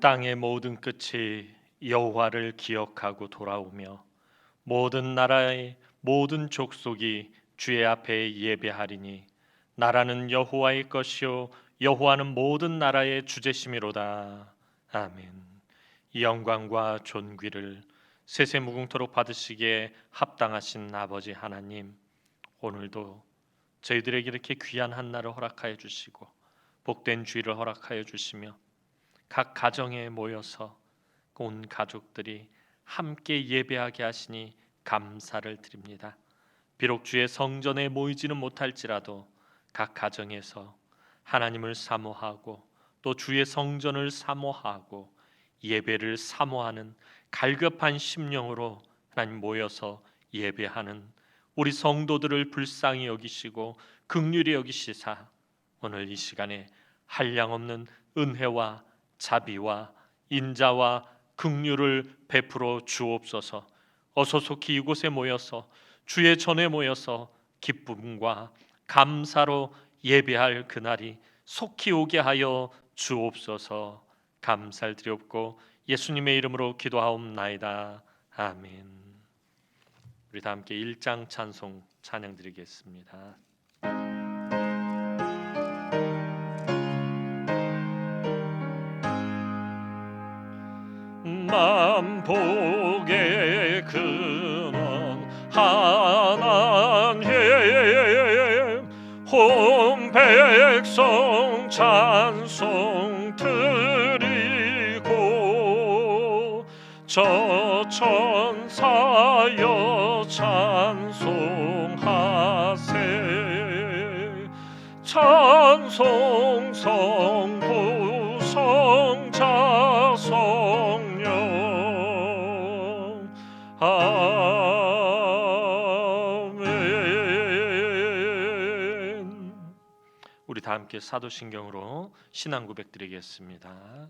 땅의 모든 끝이 여호와를 기억하고 돌아오며 모든 나라의 모든 족속이 주의 앞에 예배하리니 나라는 여호와의 것이요 여호와는 모든 나라의 주제심이로다. 아멘. 이 영광과 존귀를 세세무궁토록 받으시기에 합당하신 아버지 하나님, 오늘도 저희들에게 이렇게 귀한 한날을 허락하여 주시고 복된 주일을 허락하여 주시며 각 가정에 모여서 온 가족들이 함께 예배하게 하시니 감사를 드립니다. 비록 주의 성전에 모이지는 못할지라도 각 가정에서 하나님을 사모하고 또 주의 성전을 사모하고 예배를 사모하는 갈급한 심령으로 하나님 모여서 예배하는 우리 성도들을 불쌍히 여기시고 긍휼히 여기시사 오늘 이 시간에 한량없는 은혜와 자비와 인자와 긍휼을 베풀어 주옵소서. 어서 속히 이곳에 모여서 주의 전에 모여서 기쁨과 감사로 예배할 그날이 속히 오게 하여 주옵소서. 감사를 드리옵고 예수님의 이름으로 기도하옵나이다. 아멘. 우리 다 함께 1장 찬송 찬양 드리겠습니다. 만복의 근원 하나님 온 백성 찬송 드리고 저 천사여 찬송하세 찬송 성부 성자 성령 아멘. 우리 다 함께 사도신경으로 신앙 고백 드리겠습니다.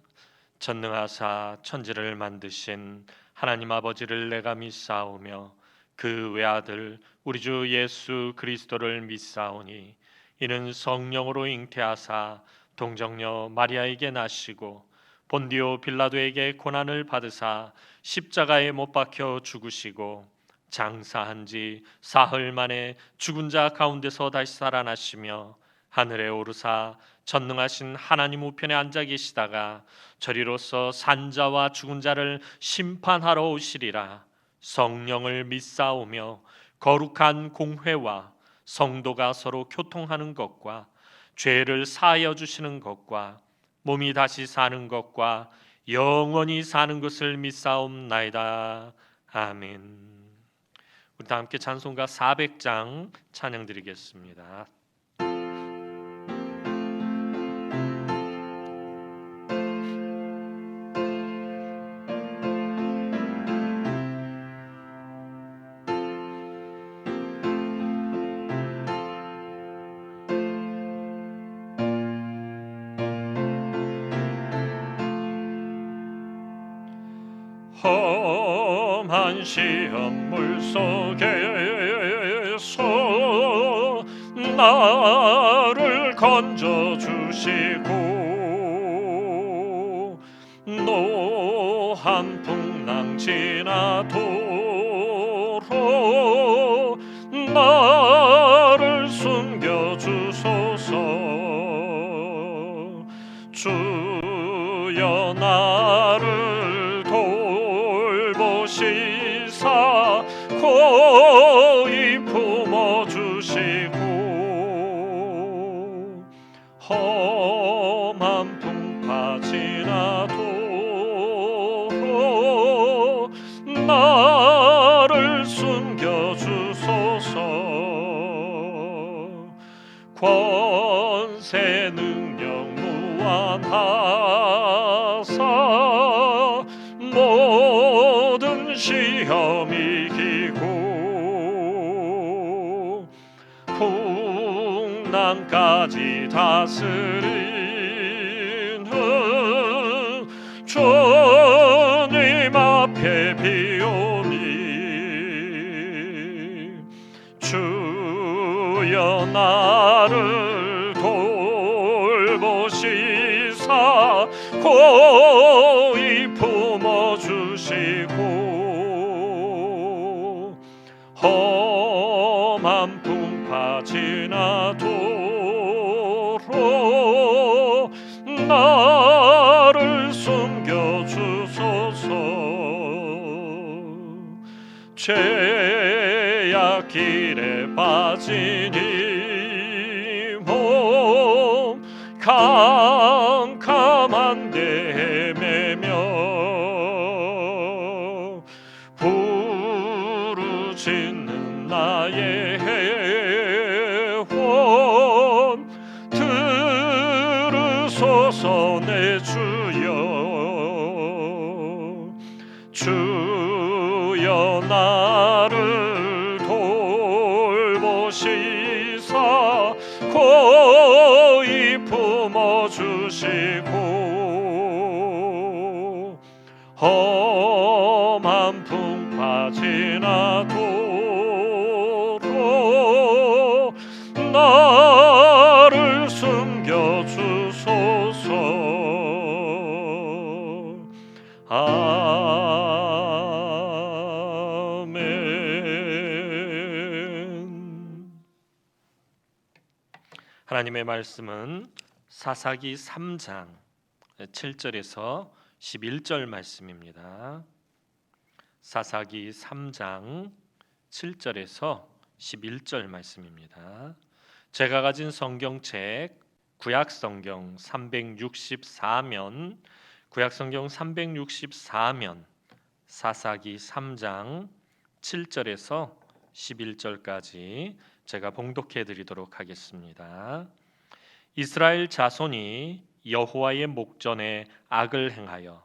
전능하사 천지를 만드신 하나님 아버지를 내가 믿사오며 그 외아들 우리 주 예수 그리스도를 믿사오니 이는 성령으로 잉태하사 동정녀 마리아에게 나시고 본디오 빌라도에게 고난을 받으사 십자가에 못 박혀 죽으시고 장사한 지 사흘 만에 죽은 자 가운데서 다시 살아나시며 하늘에 오르사 전능하신 하나님 우편에 앉아 계시다가 저리로서 산자와 죽은 자를 심판하러 오시리라. 성령을 믿사오며 거룩한 공회와 성도가 서로 교통하는 것과 죄를 사하여 주시는 것과 몸이 다시 사는 것과 영원히 사는 것을 믿사옵나이다. 아멘. 우리 다 함께 찬송가 400장 찬양 드리겠습니다. 험한 시험물 속에서 나를 건져주시고 노한 풍랑 지나도록 나를 숨겨주소서. 주여 나를 돌보시사 고이 품어주시고 험한 풍파 지나도록 나를 숨겨주소서. 권세 능력 무한하사 모든 시험 이기고 풍랑까지 다스리는 주님 앞에 비오니 주여 나를 돌보시사 고 험한 풍파 지나도록 나를 숨겨주소서. 죄악 길에 빠진 이 몸 캄캄한 데 헤매며 부르짖는 나의 원 들으소서. 내 주여, 주여 나를 돌보시사 고이 품어주시고 험한 풍파 지나도록 나를 숨겨주소서. 아멘. 하나님의 말씀은 사사기 3장 7절에서 11절 말씀입니다. 사사기 3장 7절에서 11절 말씀입니다. 제가 가진 성경책 구약성경 364면 구약성경 364면 사사기 3장 7절에서 11절까지 제가 봉독해 드리도록 하겠습니다. 이스라엘 자손이 여호와의 목전에 악을 행하여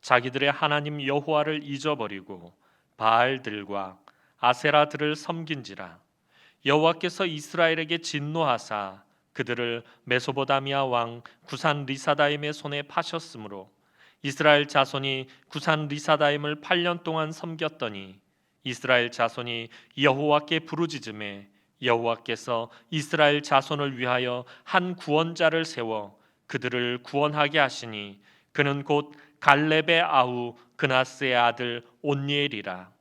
자기들의 하나님 여호와를 잊어버리고 바알들과 아세라들을 섬긴지라. 여호와께서 이스라엘에게 진노하사 그들을 메소보다미아 왕 구산 리사다임의 손에 파셨으므로 이스라엘 자손이 구산 리사다임을 8년 동안 섬겼더니 이스라엘 자손이 여호와께 부르짖음에 여호와께서 이스라엘 자손을 위하여 한 구원자를 세워 그들을 구원하게 하시니 그는 곧 갈렙의 아우 그나스의 아들 온니엘이라.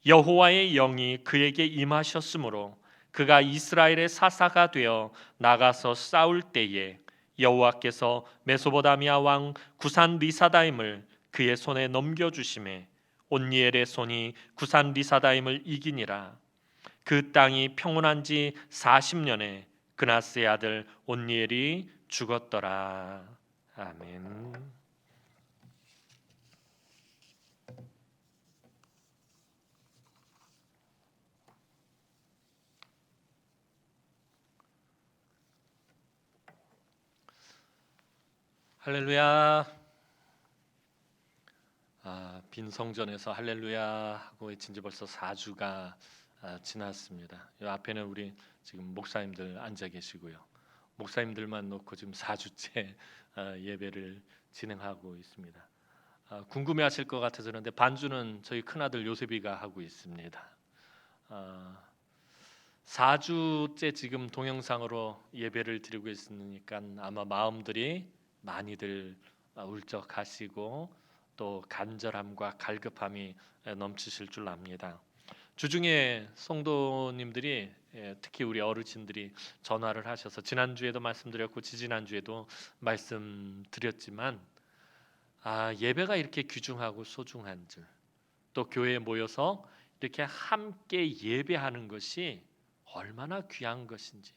여호와의 영이 그에게 임하셨으므로 그가 이스라엘의 사사가 되어 나가서 싸울 때에 여호와께서 메소보다미아 왕 구산 리사다임을 그의 손에 넘겨주심에 온니엘의 손이 구산 리사다임을 이기니라. 그 땅이 평온한 지 40년에 그나스의 아들 온니엘이 죽었더라. 아멘. 할렐루야. 빈 성전에서 할렐루야 하고 외친 지 벌써 4주가 지났습니다. 이 앞에는 우리 지금 목사님들 앉아 계시고요. 목사님들만 놓고 지금 4주째 예배를 진행하고 있습니다. 궁금해하실 것 같아서 그런데 반주는 저희 큰아들 요셉이가 하고 있습니다. 4주째 지금 동영상으로 예배를 드리고 있으니까 아마 마음들이 많이들 울적하시고 또 간절함과 갈급함이 넘치실 줄 압니다. 주중에 성도님들이 특히 우리 어르신들이 전화를 하셔서 지난주에도 말씀드렸고 지지난주에도 말씀드렸지만 예배가 이렇게 귀중하고 소중한 줄, 또 교회에 모여서 이렇게 함께 예배하는 것이 얼마나 귀한 것인지,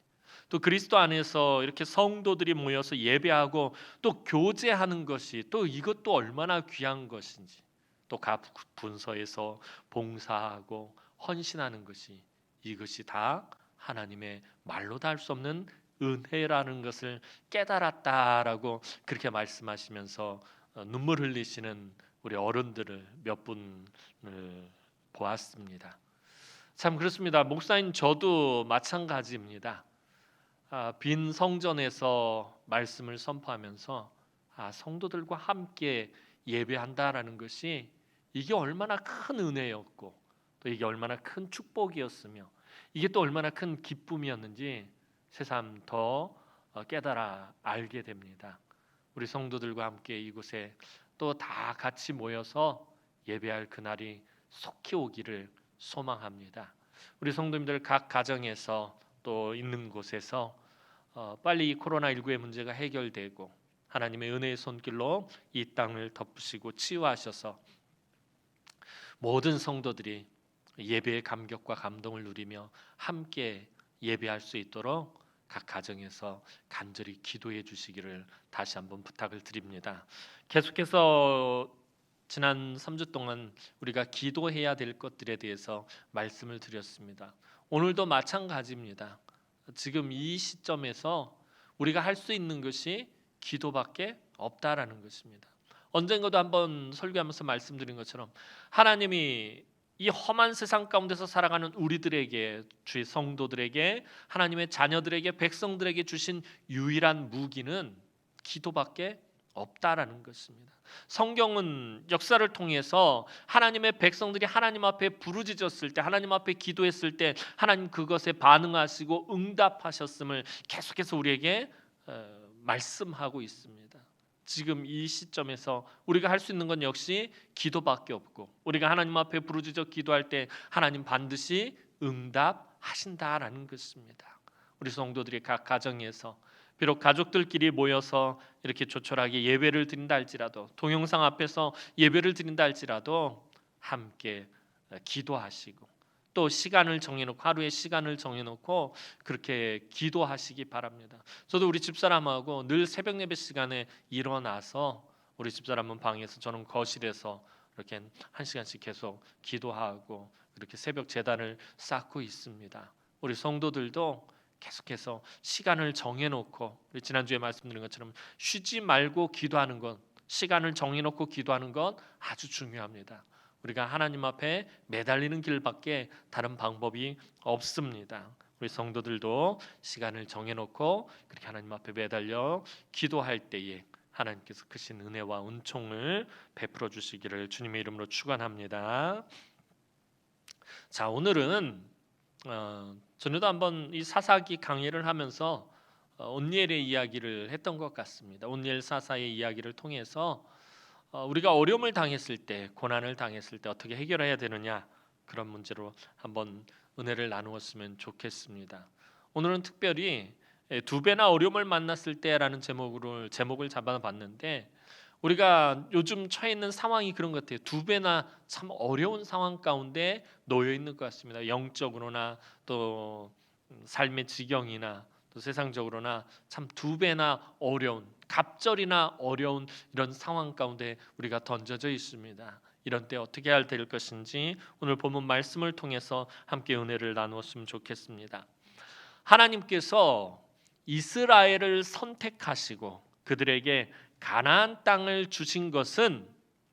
또 그리스도 안에서 이렇게 성도들이 모여서 예배하고 또 교제하는 것이 또 이것도 얼마나 귀한 것인지, 또 각 분서에서 봉사하고 헌신하는 것이 이것이 다 하나님의 말로 다 할 수 없는 은혜라는 것을 깨달았다라고 그렇게 말씀하시면서 눈물 흘리시는 우리 어른들을 몇 분을 보았습니다. 참 그렇습니다. 목사인 저도 마찬가지입니다. 빈 성전에서 말씀을 선포하면서 성도들과 함께 예배한다라는 것이 이게 얼마나 큰 은혜였고 또 이게 얼마나 큰 축복이었으며 이게 또 얼마나 큰 기쁨이었는지 새삼 더 깨달아 알게 됩니다. 우리 성도들과 함께 이곳에 또 다 같이 모여서 예배할 그날이 속히 오기를 소망합니다. 우리 성도님들 각 가정에서 또 있는 곳에서 빨리 이 코로나19의 문제가 해결되고 하나님의 은혜의 손길로 이 땅을 덮으시고 치유하셔서 모든 성도들이 예배의 감격과 감동을 누리며 함께 예배할 수 있도록 각 가정에서 간절히 기도해 주시기를 다시 한번 부탁을 드립니다. 계속해서 지난 3주 동안 우리가 기도해야 될 것들에 대해서 말씀을 드렸습니다. 오늘도 마찬가지입니다. 지금 이 시점에서 우리가 할 수 있는 것이 기도밖에 없다라는 것입니다. 언젠가도 한번 설교하면서 말씀드린 것처럼 하나님이 이 험한 세상 가운데서 살아가는 우리들에게, 주의 성도들에게, 하나님의 자녀들에게, 백성들에게 주신 유일한 무기는 기도밖에 없다라는 것입니다. 성경은 역사를 통해서 하나님의 백성들이 하나님 앞에 부르짖었을 때, 하나님 앞에 기도했을 때 하나님 그것에 반응하시고 응답하셨음을 계속해서 우리에게 말씀하고 있습니다. 지금 이 시점에서 우리가 할 수 있는 건 역시 기도밖에 없고, 우리가 하나님 앞에 부르짖어 기도할 때 하나님 반드시 응답하신다라는 것입니다. 우리 성도들이 각 가정에서 비록 가족들끼리 모여서 이렇게 조촐하게 예배를 드린다 할지라도, 동영상 앞에서 예배를 드린다 할지라도 함께 기도하시고 또 시간을 정해놓고, 하루에 시간을 정해놓고 그렇게 기도하시기 바랍니다. 저도 우리 집사람하고 늘 새벽 예배 시간에 일어나서 우리 집사람은 방에서, 저는 거실에서 이렇게 1시간씩 계속 기도하고 그렇게 새벽 제단을 쌓고 있습니다. 우리 성도들도 계속해서 시간을 정해놓고, 우리 지난주에 말씀드린 것처럼 쉬지 말고 기도하는 것, 시간을 정해놓고 기도하는 것 아주 중요합니다. 우리가 하나님 앞에 매달리는 길밖에 다른 방법이 없습니다. 우리 성도들도 시간을 정해놓고 그렇게 하나님 앞에 매달려 기도할 때에 하나님께서 크신 은혜와 은총을 베풀어 주시기를 주님의 이름으로 축원합니다. 자, 오늘은 전에도 한번 이 사사기 강의를 하면서 온니엘의 이야기를 했던 것 같습니다. 온니엘 사사의 이야기를 통해서 우리가 어려움을 당했을 때, 고난을 당했을 때 어떻게 해결해야 되느냐, 그런 문제로 한번 은혜를 나누었으면 좋겠습니다. 오늘은 특별히 두 배나 어려움을 만났을 때라는 제목을 잡아봤는데, 우리가 요즘 처해 있는 상황이 그런 것 같아요. 두 배나 참 어려운 상황 가운데 놓여 있는 것 같습니다. 영적으로나 또 삶의 지경이나 또 세상적으로나 참 두 배나 어려운, 갑절이나 어려운 이런 상황 가운데 우리가 던져져 있습니다. 이런 때 어떻게 해야 될 것인지 오늘 본문 말씀을 통해서 함께 은혜를 나누었으면 좋겠습니다. 하나님께서 이스라엘을 선택하시고 그들에게 가나안 땅을 주신 것은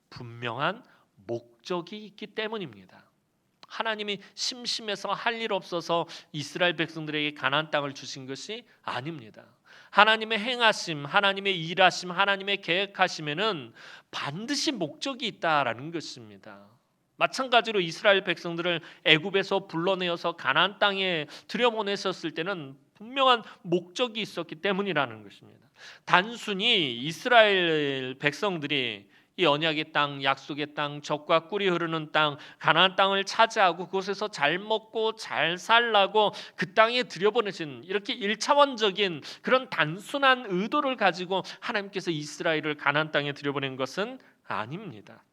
분명한 목적이 있기 때문입니다. 하나님이 심심해서 할 일 없어서 이스라엘 백성들에게 가나안 땅을 주신 것이 아닙니다. 하나님의 행하심, 하나님의 일하심, 하나님의 계획하심에는 반드시 목적이 있다라는 것입니다. 마찬가지로 이스라엘 백성들을 애굽에서 불러내어서 가나안 땅에 들여보내셨을 때는 분명한 목적이 있었기 때문이라는 것입니다. 단순히 이스라엘 백성들이 이 언약의 땅, 약속의 땅, 젖과 꿀이 흐르는 땅, 가나안 땅을 차지하고 그곳에서 잘 먹고 잘 살라고 그 땅에 들여보내신, 이렇게 1차원적인 그런 단순한 의도를 가지고 하나님께서 이스라엘을 가나안 땅에 들여보낸 것은 아닙니다.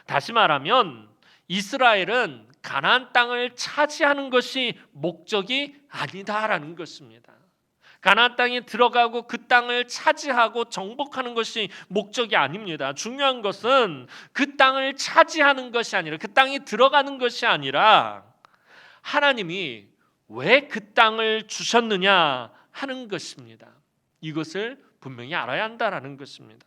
다시 말하면 이스라엘은 가나안 땅을 차지하는 것이 목적이 아니다라는 것입니다. 가나안 땅에 들어가고 그 땅을 차지하고 정복하는 것이 목적이 아닙니다. 중요한 것은 그 땅을 차지하는 것이 아니라, 그 땅에 들어가는 것이 아니라 하나님이 왜 그 땅을 주셨느냐 하는 것입니다. 이것을 분명히 알아야 한다라는 것입니다.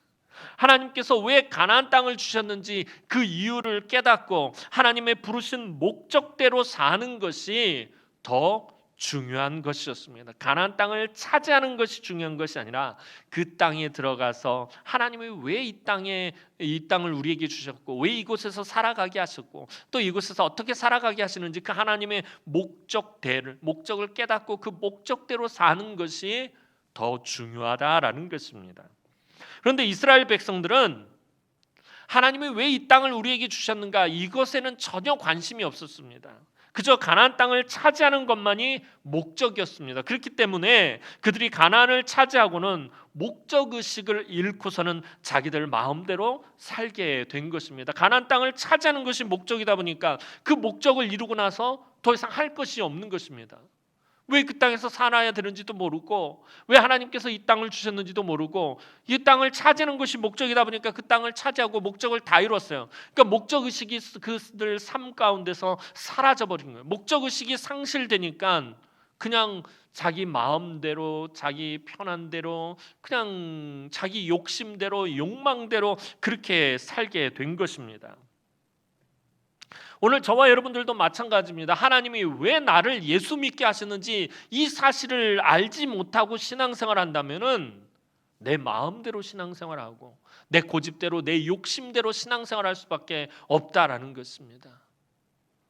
하나님께서 왜 가나안 땅을 주셨는지 그 이유를 깨닫고 하나님의 부르신 목적대로 사는 것이 더 중요한 것이었습니다. 가나안 땅을 차지하는 것이 중요한 것이 아니라 그 땅에 들어가서 하나님이 왜 이 땅을 우리에게 주셨고, 왜 이곳에서 살아가게 하셨고, 또 이곳에서 어떻게 살아가게 하시는지 그 하나님의 목적을 깨닫고 그 목적대로 사는 것이 더 중요하다라는 것입니다. 그런데 이스라엘 백성들은 하나님이 왜 이 땅을 우리에게 주셨는가, 이것에는 전혀 관심이 없었습니다. 그저 가나안 땅을 차지하는 것만이 목적이었습니다. 그렇기 때문에 그들이 가나안을 차지하고는 목적의식을 잃고서는 자기들 마음대로 살게 된 것입니다. 가나안 땅을 차지하는 것이 목적이다 보니까 그 목적을 이루고 나서 더 이상 할 것이 없는 것입니다. 왜 그 땅에서 살아야 되는지도 모르고, 왜 하나님께서 이 땅을 주셨는지도 모르고, 이 땅을 차지하는 것이 목적이다 보니까 그 땅을 차지하고 목적을 다 이뤘어요. 그러니까 목적의식이 그들 삶 가운데서 사라져버린 거예요. 목적의식이 상실되니까 그냥 자기 마음대로, 자기 편한 대로, 그냥 자기 욕심대로, 욕망대로 그렇게 살게 된 것입니다. 오늘 저와 여러분들도 마찬가지입니다. 하나님이 왜 나를 예수 믿게 하셨는지 이 사실을 알지 못하고 신앙생활 한다면은 내 마음대로 신앙생활하고 내 고집대로, 내 욕심대로 신앙생활할 수밖에 없다라는 것입니다.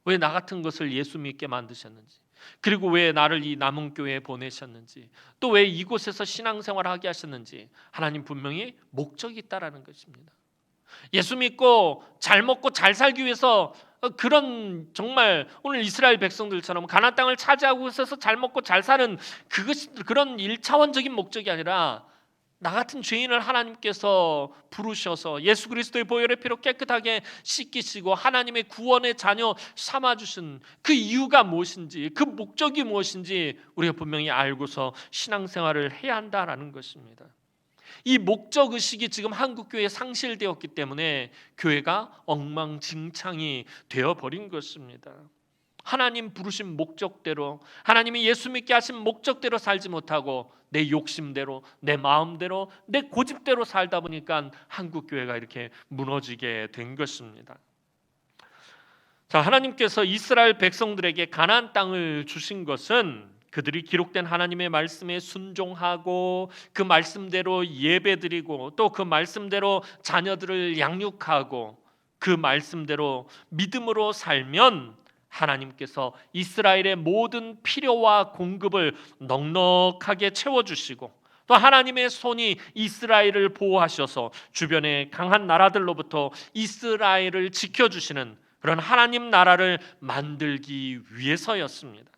왜 나 같은 것을 예수 믿게 만드셨는지, 그리고 왜 나를 이 남은교회에 보내셨는지, 또 왜 이곳에서 신앙생활하게 하셨는지 하나님 분명히 목적이 있다라는 것입니다. 예수 믿고 잘 먹고 잘 살기 위해서 그런, 정말 오늘 이스라엘 백성들처럼 가나안 땅을 차지하고 있어서 잘 먹고 잘 사는 그것이 그런 1차원적인 목적이 아니라, 나 같은 죄인을 하나님께서 부르셔서 예수 그리스도의 보혈의 피로 깨끗하게 씻기시고 하나님의 구원의 자녀 삼아주신 그 이유가 무엇인지, 그 목적이 무엇인지 우리가 분명히 알고서 신앙생활을 해야 한다라는 것입니다. 이 목적의식이 지금 한국교회에 상실되었기 때문에 교회가 엉망진창이 되어버린 것입니다. 하나님 부르신 목적대로, 하나님이 예수 믿게 하신 목적대로 살지 못하고 내 욕심대로, 내 마음대로, 내 고집대로 살다 보니까 한국교회가 이렇게 무너지게 된 것입니다. 자, 하나님께서 이스라엘 백성들에게 가나안 땅을 주신 것은 그들이 기록된 하나님의 말씀에 순종하고 그 말씀대로 예배드리고 또 그 말씀대로 자녀들을 양육하고 그 말씀대로 믿음으로 살면 하나님께서 이스라엘의 모든 필요와 공급을 넉넉하게 채워주시고, 또 하나님의 손이 이스라엘을 보호하셔서 주변의 강한 나라들로부터 이스라엘을 지켜주시는 그런 하나님 나라를 만들기 위해서였습니다.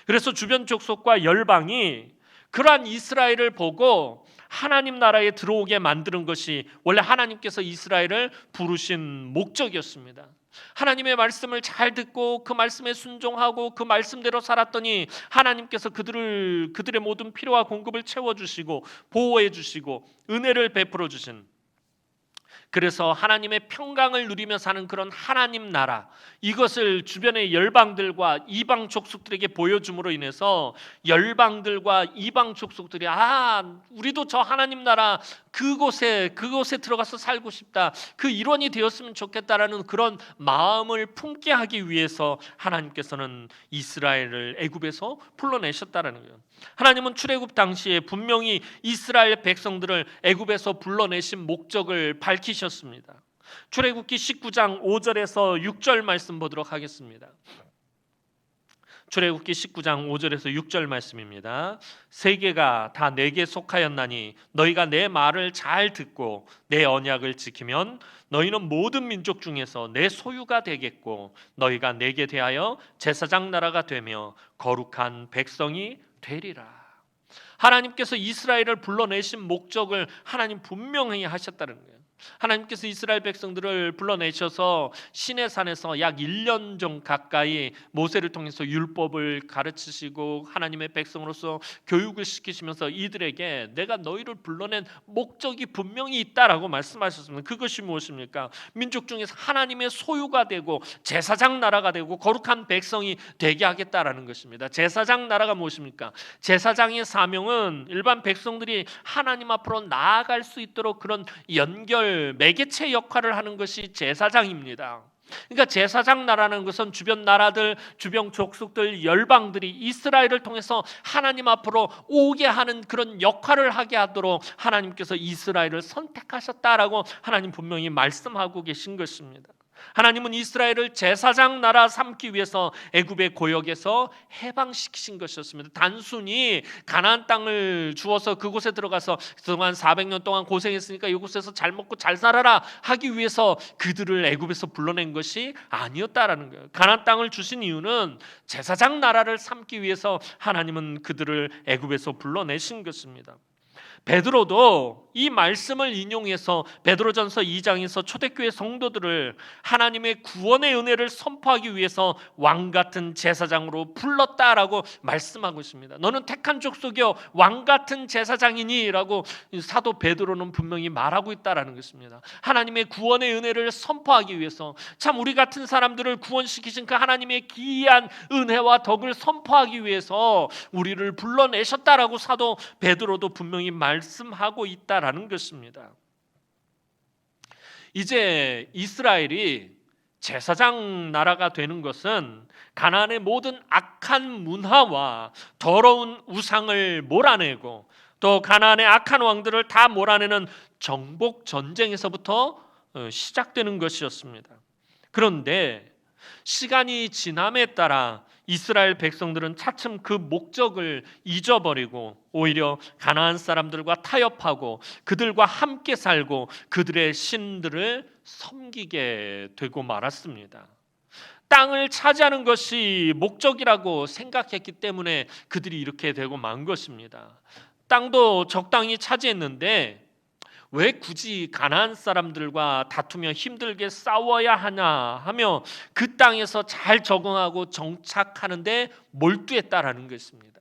그래서 주변 족속과 열방이 그러한 이스라엘을 보고 하나님 나라에 들어오게 만드는 것이 원래 하나님께서 이스라엘을 부르신 목적이었습니다. 하나님의 말씀을 잘 듣고 그 말씀에 순종하고 그 말씀대로 살았더니 하나님께서 그들의 모든 필요와 공급을 채워주시고 보호해 주시고 은혜를 베풀어 주신, 그래서 하나님의 평강을 누리며 사는 그런 하나님 나라, 이것을 주변의 열방들과 이방 족속들에게 보여줌으로 인해서 열방들과 이방 족속들이 우리도 저 하나님 나라 그곳에 들어가서 살고 싶다, 그 일원이 되었으면 좋겠다라는 그런 마음을 품게 하기 위해서 하나님께서는 이스라엘을 애굽에서 불러내셨다라는 거예요. 하나님은 출애굽 당시에 분명히 이스라엘 백성들을 애굽에서 불러내신 목적을 밝히셨습니다. 출애굽기 19장 5절에서 6절 말씀 보도록 하겠습니다. 출애굽기 19장 5절에서 6절 말씀입니다. 세계가 다 내게 속하였나니 너희가 내 말을 잘 듣고 내 언약을 지키면 너희는 모든 민족 중에서 내 소유가 되겠고 너희가 내게 대하여 제사장 나라가 되며 거룩한 백성이 되리라. 하나님께서 이스라엘을 불러내신 목적을 하나님 분명히 하셨다는 거예요. 하나님께서 이스라엘 백성들을 불러내셔서 시내산에서 약 1년 전 가까이 모세를 통해서 율법을 가르치시고 하나님의 백성으로서 교육을 시키시면서 이들에게 내가 너희를 불러낸 목적이 분명히 있다라고 말씀하셨습니다. 그것이 무엇입니까? 민족 중에서 하나님의 소유가 되고 제사장 나라가 되고 거룩한 백성이 되게 하겠다라는 것입니다. 제사장 나라가 무엇입니까? 제사장의 사명은 일반 백성들이 하나님 앞으로 나아갈 수 있도록 그런 매개체 역할을 하는 것이 제사장입니다. 그러니까 제사장 나라는 것은 주변 나라들, 주변 족속들, 열방들이 이스라엘을 통해서 하나님 앞으로 오게 하는 그런 역할을 하게 하도록 하나님께서 이스라엘을 선택하셨다라고 하나님 분명히 말씀하고 계신 것입니다. 하나님은 이스라엘을 제사장 나라 삼기 위해서 애굽의 고역에서 해방시키신 것이었습니다. 단순히 가나안 땅을 주어서 그곳에 들어가서 그동안 400년 동안 고생했으니까 이곳에서 잘 먹고 잘 살아라 하기 위해서 그들을 애굽에서 불러낸 것이 아니었다라는 거예요. 가나안 땅을 주신 이유는 제사장 나라를 삼기 위해서 하나님은 그들을 애굽에서 불러내신 것입니다. 베드로도 이 말씀을 인용해서 베드로전서 2장에서 초대교회 성도들을 하나님의 구원의 은혜를 선포하기 위해서 왕 같은 제사장으로 불렀다라고 말씀하고 있습니다. 너는 택한 족속이요 왕 같은 제사장이니라고 사도 베드로는 분명히 말하고 있다라는 것입니다. 하나님의 구원의 은혜를 선포하기 위해서, 참 우리 같은 사람들을 구원시키신 그 하나님의 기이한 은혜와 덕을 선포하기 위해서 우리를 불러내셨다라고 사도 베드로도 분명히 말씀하고 있다라는 것입니다. 이제 이스라엘이 제사장 나라가 되는 것은 가나안의 모든 악한 문화와 더러운 우상을 몰아내고 또 가나안의 악한 왕들을 다 몰아내는 정복 전쟁에서부터 시작되는 것이었습니다. 그런데 시간이 지남에 따라 이스라엘 백성들은 차츰 그 목적을 잊어버리고 오히려 가나안 사람들과 타협하고 그들과 함께 살고 그들의 신들을 섬기게 되고 말았습니다. 땅을 차지하는 것이 목적이라고 생각했기 때문에 그들이 이렇게 되고 만 것입니다. 땅도 적당히 차지했는데 왜 굳이 가나안 사람들과 다투며 힘들게 싸워야 하냐 하며 그 땅에서 잘 적응하고 정착하는데 몰두했다라는 것입니다.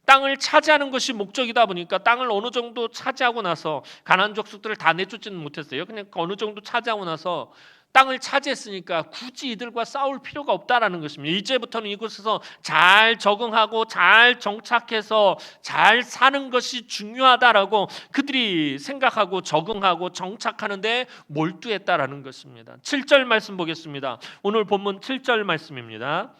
땅을 차지하는 것이 목적이다 보니까 땅을 어느 정도 차지하고 나서 가나안 족속들을 다 내쫓지는 못했어요. 그냥 어느 정도 차지하고 나서 땅을 차지했으니까 굳이 이들과 싸울 필요가 없다라는 것입니다. 이제부터는 이곳에서 잘 적응하고 잘 정착해서 잘 사는 것이 중요하다라고 그들이 생각하고 적응하고 정착하는데 몰두했다라는 것입니다. 7절 말씀 보겠습니다. 오늘 본문 7절 말씀입니다.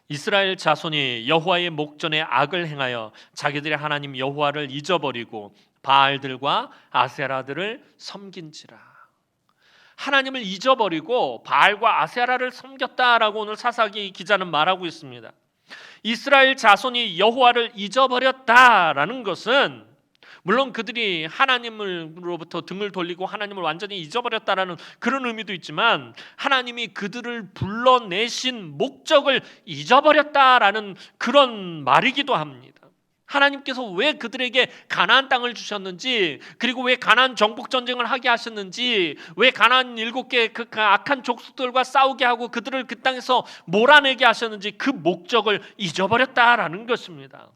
이스라엘 자손이 여호와의 목전에 악을 행하여 자기들의 하나님 여호와를 잊어버리고 바알들과 아세라들을 섬긴지라. 하나님을 잊어버리고 바알과 아세라를 섬겼다라고 오늘 사사기 기자는 말하고 있습니다. 이스라엘 자손이 여호와를 잊어버렸다라는 것은 물론 그들이 하나님으로부터 등을 돌리고 하나님을 완전히 잊어버렸다라는 그런 의미도 있지만 하나님이 그들을 불러내신 목적을 잊어버렸다라는 그런 말이기도 합니다. 하나님께서 왜 그들에게 가나안 땅을 주셨는지, 그리고 왜 가나안 정복 전쟁을 하게 하셨는지, 왜 가나안 7개 그 악한 족속들과 싸우게 하고 그들을 그 땅에서 몰아내게 하셨는지 그 목적을 잊어버렸다라는 것입니다.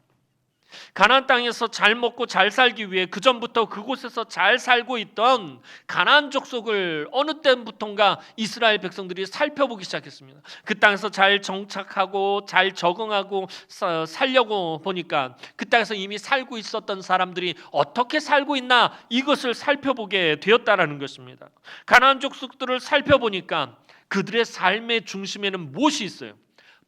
가나안 땅에서 잘 먹고 잘 살기 위해 그 전부터 그곳에서 잘 살고 있던 가나안 족속을 어느 때부턴가 이스라엘 백성들이 살펴보기 시작했습니다. 그 땅에서 잘 정착하고 잘 적응하고 살려고 보니까 그 땅에서 이미 살고 있었던 사람들이 어떻게 살고 있나 이것을 살펴보게 되었다라는 것입니다. 가나안 족속들을 살펴보니까 그들의 삶의 중심에는 무엇이 있어요?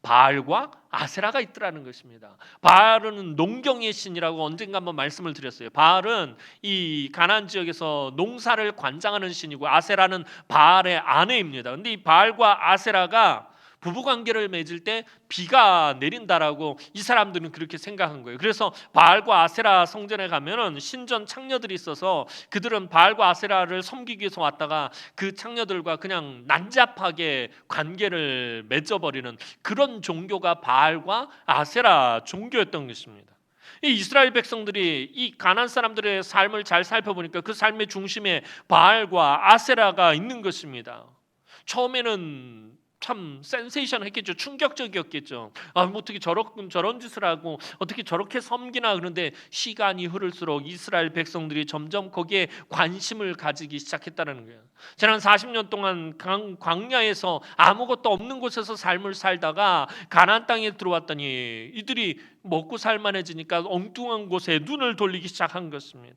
바알과 아세라가 있더라는 것입니다. 바알은 농경의 신이라고 언젠가 한번 말씀을 드렸어요. 바알은 이 가나안 지역에서 농사를 관장하는 신이고 아세라는 바알의 아내입니다. 근데 이 바알과 아세라가 부부관계를 맺을 때 비가 내린다라고 이 사람들은 그렇게 생각한 거예요. 그래서 바알과 아세라 성전에 가면은 신전 창녀들이 있어서 그들은 바알과 아세라를 섬기기 위해서 왔다가 그 창녀들과 그냥 난잡하게 관계를 맺어버리는 그런 종교가 바알과 아세라 종교였던 것입니다. 이 이스라엘 백성들이 이 가나안 사람들의 삶을 잘 살펴보니까 그 삶의 중심에 바알과 아세라가 있는 것입니다. 처음에는 참 센세이션했겠죠. 충격적이었겠죠. 어떻게 저런 짓을 하고 어떻게 저렇게 섬기나. 그런데 시간이 흐를수록 이스라엘 백성들이 점점 거기에 관심을 가지기 시작했다는 거예요. 지난 40년 동안 광야에서 아무것도 없는 곳에서 삶을 살다가 가나안 땅에 들어왔더니 이들이 먹고 살만해지니까 엉뚱한 곳에 눈을 돌리기 시작한 것입니다.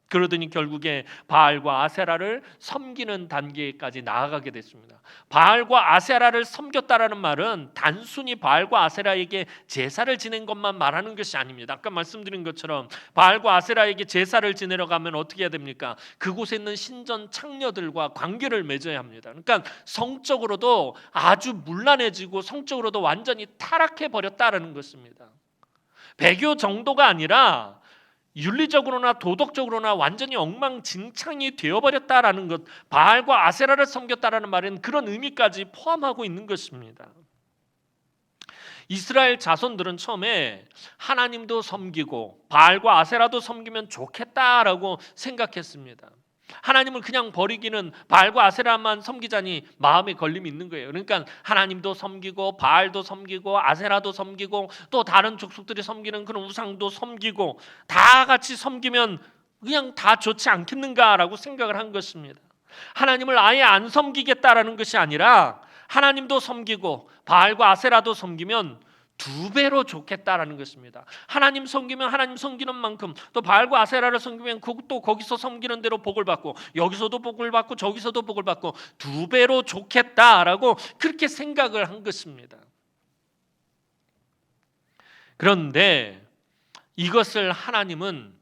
그러더니 결국에 바알과 아세라를 섬기는 단계까지 나아가게 됐습니다. 바알과 아세라를 섬겼다라는 말은 단순히 바알과 아세라에게 제사를 지낸 것만 말하는 것이 아닙니다. 아까 말씀드린 것처럼 바알과 아세라에게 제사를 지내러 가면 어떻게 해야 됩니까? 그곳에 있는 신전 창녀들과 관계를 맺어야 합니다. 그러니까 성적으로도 아주 문란해지고 성적으로도 완전히 타락해 버렸다라는 것입니다. 배교 정도가 아니라 윤리적으로나 도덕적으로나 완전히 엉망진창이 되어버렸다라는 것, 바알과 아세라를 섬겼다라는 말은 그런 의미까지 포함하고 있는 것입니다. 이스라엘 자손들은 처음에 하나님도 섬기고 바알과 아세라도 섬기면 좋겠다라고 생각했습니다. 하나님을 그냥 버리기는 바알과 아세라만 섬기자니 마음에 걸림이 있는 거예요. 그러니까 하나님도 섬기고 바알도 섬기고 아세라도 섬기고 또 다른 족속들이 섬기는 그런 우상도 섬기고 다 같이 섬기면 그냥 다 좋지 않겠는가라고 생각을 한 것입니다. 하나님을 아예 안 섬기겠다라는 것이 아니라 하나님도 섬기고 바알과 아세라도 섬기면 두 배로 좋겠다라는 것입니다. 하나님 섬기면 하나님 섬기는 만큼, 또 바알과 아세라를 섬기면 또 거기서 섬기는 대로 복을 받고, 여기서도 복을 받고 저기서도 복을 받고 두 배로 좋겠다라고 그렇게 생각을 한 것입니다. 그런데 이것을 하나님은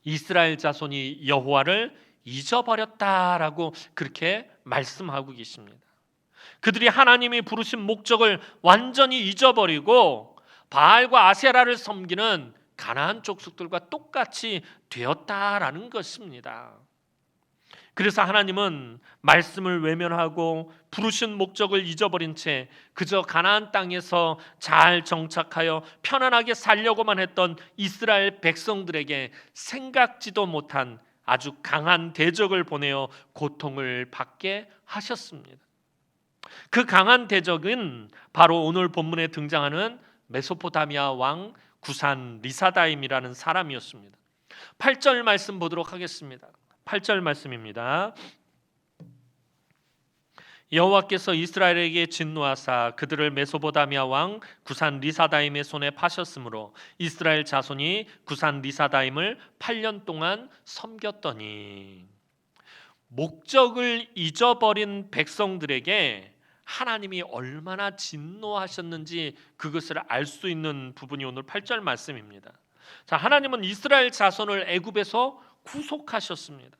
이스라엘 자손이 여호와를 잊어버렸다라고 그렇게 말씀하고 계십니다. 그들이 하나님이 부르신 목적을 완전히 잊어버리고 바알과 아세라를 섬기는 가나안 족속들과 똑같이 되었다라는 것입니다. 그래서 하나님은 말씀을 외면하고 부르신 목적을 잊어버린 채 그저 가나안 땅에서 잘 정착하여 편안하게 살려고만 했던 이스라엘 백성들에게 생각지도 못한 아주 강한 대적을 보내어 고통을 받게 하셨습니다. 그 강한 대적은 바로 오늘 본문에 등장하는 메소포타미아 왕 구산 리사다임이라는 사람이었습니다. 8절 말씀 보도록 하겠습니다. 8절 말씀입니다. 여호와께서 이스라엘에게 진노하사 그들을 메소포타미아 왕 구산 리사다임의 손에 파셨으므로 이스라엘 자손이 구산 리사다임을 8년 동안 섬겼더니, 목적을 잊어버린 백성들에게 하나님이 얼마나 진노하셨는지 그것을 알 수 있는 부분이 오늘 8절 말씀입니다. 자, 하나님은 이스라엘 자손을 애굽에서 구속하셨습니다.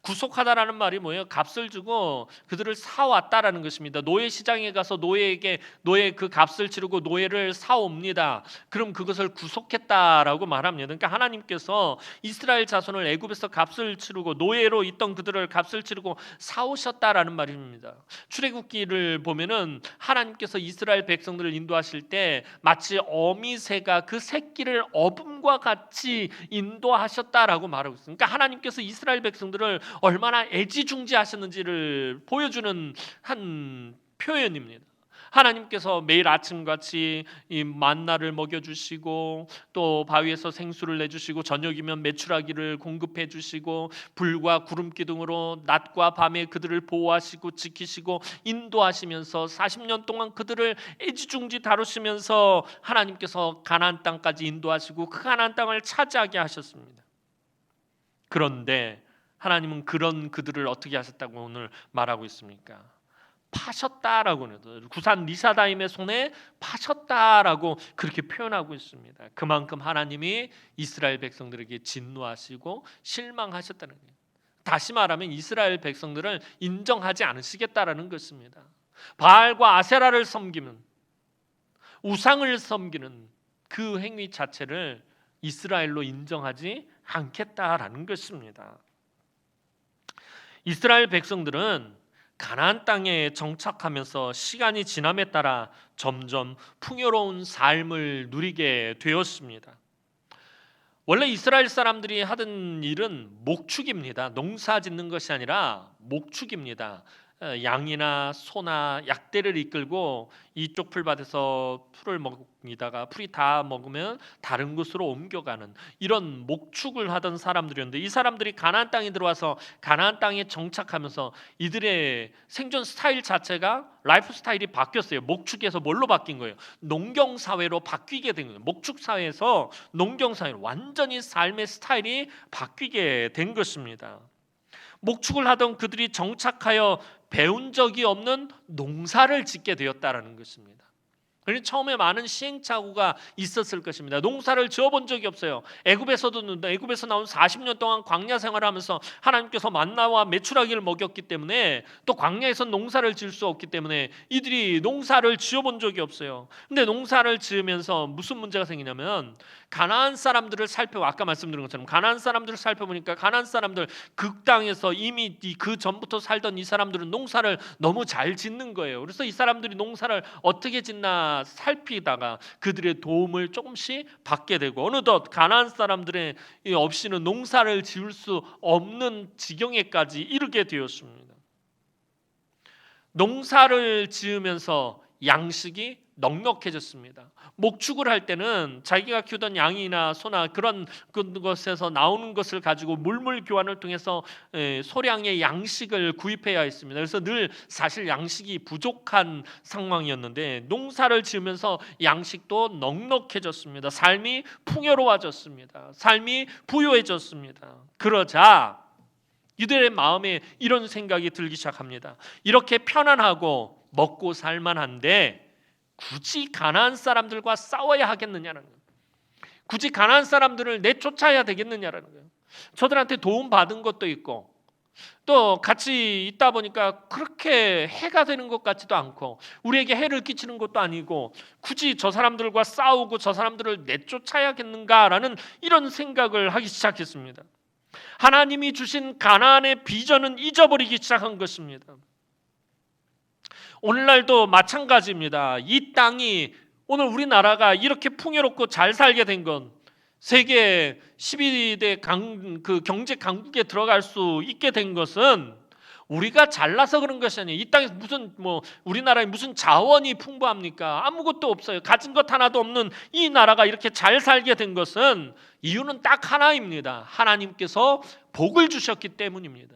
구속하다라는 말이 뭐예요? 값을 주고 그들을 사왔다라는 것입니다. 노예 시장에 가서 노예에게 노예 그 값을 치르고 노예를 사옵니다. 그럼 그것을 구속했다라고 말합니다. 그러니까 하나님께서 이스라엘 자손을 애굽에서 값을 치르고 노예로 있던 그들을 값을 치르고 사오셨다라는 말입니다. 출애굽기를 보면은 하나님께서 이스라엘 백성들을 인도하실 때 마치 어미새가 그 새끼를 어음과 같이 인도하셨다라고 말하고 있습니다. 그러니까 하나님께서 이스라엘 백성들을 얼마나 애지중지하셨는지를 보여주는 한 표현입니다. 하나님께서 매일 아침같이 이 만나를 먹여주시고 또 바위에서 생수를 내주시고 저녁이면 메추라기를 공급해 주시고 불과 구름 기둥으로 낮과 밤에 그들을 보호하시고 지키시고 인도하시면서 40년 동안 그들을 애지중지 다루시면서 하나님께서 가나안 땅까지 인도하시고 그 가나안 땅을 차지하게 하셨습니다. 그런데 하나님은 그런 그들을 어떻게 하셨다고 오늘 말하고 있습니까? 파셨다라고 해요. 구산 리사다임의 손에 파셨다라고 그렇게 표현하고 있습니다. 그만큼 하나님이 이스라엘 백성들에게 진노하시고 실망하셨다는 거예요. 다시 말하면 이스라엘 백성들을 인정하지 않으시겠다라는 것입니다. 바알과 아세라를 섬기는, 우상을 섬기는 그 행위 자체를 이스라엘로 인정하지 않겠다라는 것입니다. 이스라엘 백성들은 가나안 땅에 정착하면서 시간이 지남에 따라 점점 풍요로운 삶을 누리게 되었습니다. 원래 이스라엘 사람들이 하던 일은 목축입니다. 농사 짓는 것이 아니라 목축입니다. 양이나 소나 약대를 이끌고 이쪽 풀밭에서 풀을 먹이다가 풀이 다 먹으면 다른 곳으로 옮겨가는 이런 목축을 하던 사람들이었는데, 이 사람들이 가나안 땅에 들어와서 가나안 땅에 정착하면서 이들의 생존 스타일 자체가 라이프 스타일이 바뀌었어요. 목축에서 뭘로 바뀐 거예요? 농경 사회로 바뀌게 된 거예요. 목축 사회에서 농경 사회로 완전히 삶의 스타일이 바뀌게 된 것입니다. 목축을 하던 그들이 정착하여 배운 적이 없는 농사를 짓게 되었다라는 것입니다. 그래서 처음에 많은 시행착오가 있었을 것입니다. 농사를 지어본 적이 없어요. 애굽에서 나온 40년 동안 광야 생활하면서 하나님께서 만나와 메추라기를 먹였기 때문에, 또 광야에서 농사를 지을 수 없기 때문에 이들이 농사를 지어본 적이 없어요. 근데 농사를 지으면서 무슨 문제가 생기냐면, 가나안 사람들을 아까 말씀드린 것처럼 가나안 사람들을 살펴보니까 가나안 사람들, 그 땅에서 이미 그 전부터 살던 이 사람들은 농사를 너무 잘 짓는 거예요. 그래서 이 사람들이 농사를 어떻게 짓나 살피다가 그들의 도움을 조금씩 받게 되고, 어느덧 가나안 사람들의 없이는 농사를 지을 수 없는 지경에까지 이르게 되었습니다. 농사를 지으면서 양식이 넉넉해졌습니다. 목축을 할 때는 자기가 키우던 양이나 소나 그런 것에서 나오는 것을 가지고 물물 교환을 통해서 소량의 양식을 구입해야 했습니다. 그래서 늘 사실 양식이 부족한 상황이었는데, 농사를 지으면서 양식도 넉넉해졌습니다. 삶이 풍요로워졌습니다. 삶이 부유해졌습니다. 그러자 이들의 마음에 이런 생각이 들기 시작합니다. 이렇게 편안하고 먹고 살만한데 굳이 가나안 사람들과 싸워야 하겠느냐는 거예요. 굳이 가나안 사람들을 내쫓아야 되겠느냐라는 거예요. 저들한테 도움 받은 것도 있고, 또 같이 있다 보니까 그렇게 해가 되는 것 같지도 않고, 우리에게 해를 끼치는 것도 아니고, 굳이 저 사람들과 싸우고 저 사람들을 내쫓아야겠는가라는 이런 생각을 하기 시작했습니다. 하나님이 주신 가나안의 비전은 잊어버리기 시작한 것입니다. 오늘날도 마찬가지입니다. 이 땅이, 오늘 우리나라가 이렇게 풍요롭고 잘 살게 된 건, 세계 12대 경제 강국에 들어갈 수 있게 된 것은 우리가 잘나서 그런 것이 아니에요. 이 땅에 우리나라에 무슨 자원이 풍부합니까? 아무것도 없어요. 가진 것 하나도 없는 이 나라가 이렇게 잘 살게 된 것은 이유는 딱 하나입니다. 하나님께서 복을 주셨기 때문입니다.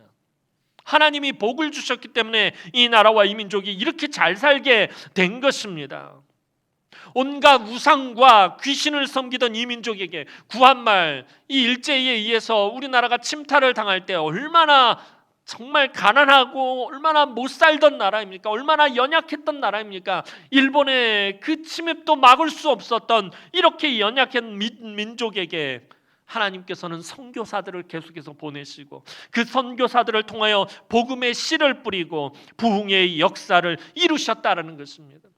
하나님이 복을 주셨기 때문에 이 나라와 이 민족이 이렇게 잘 살게 된 것입니다. 온갖 우상과 귀신을 섬기던 이 민족에게 구한말, 이 일제에 의해서 우리나라가 침탈을 당할 때 얼마나 정말 가난하고 얼마나 못 살던 나라입니까? 얼마나 연약했던 나라입니까? 일본의 그 침입도 막을 수 없었던 이렇게 연약한 민족에게 하나님께서는 선교사들을 계속해서 보내시고, 그 선교사들을 통하여 복음의 씨를 뿌리고 부흥의 역사를 이루셨다라는 것입니다.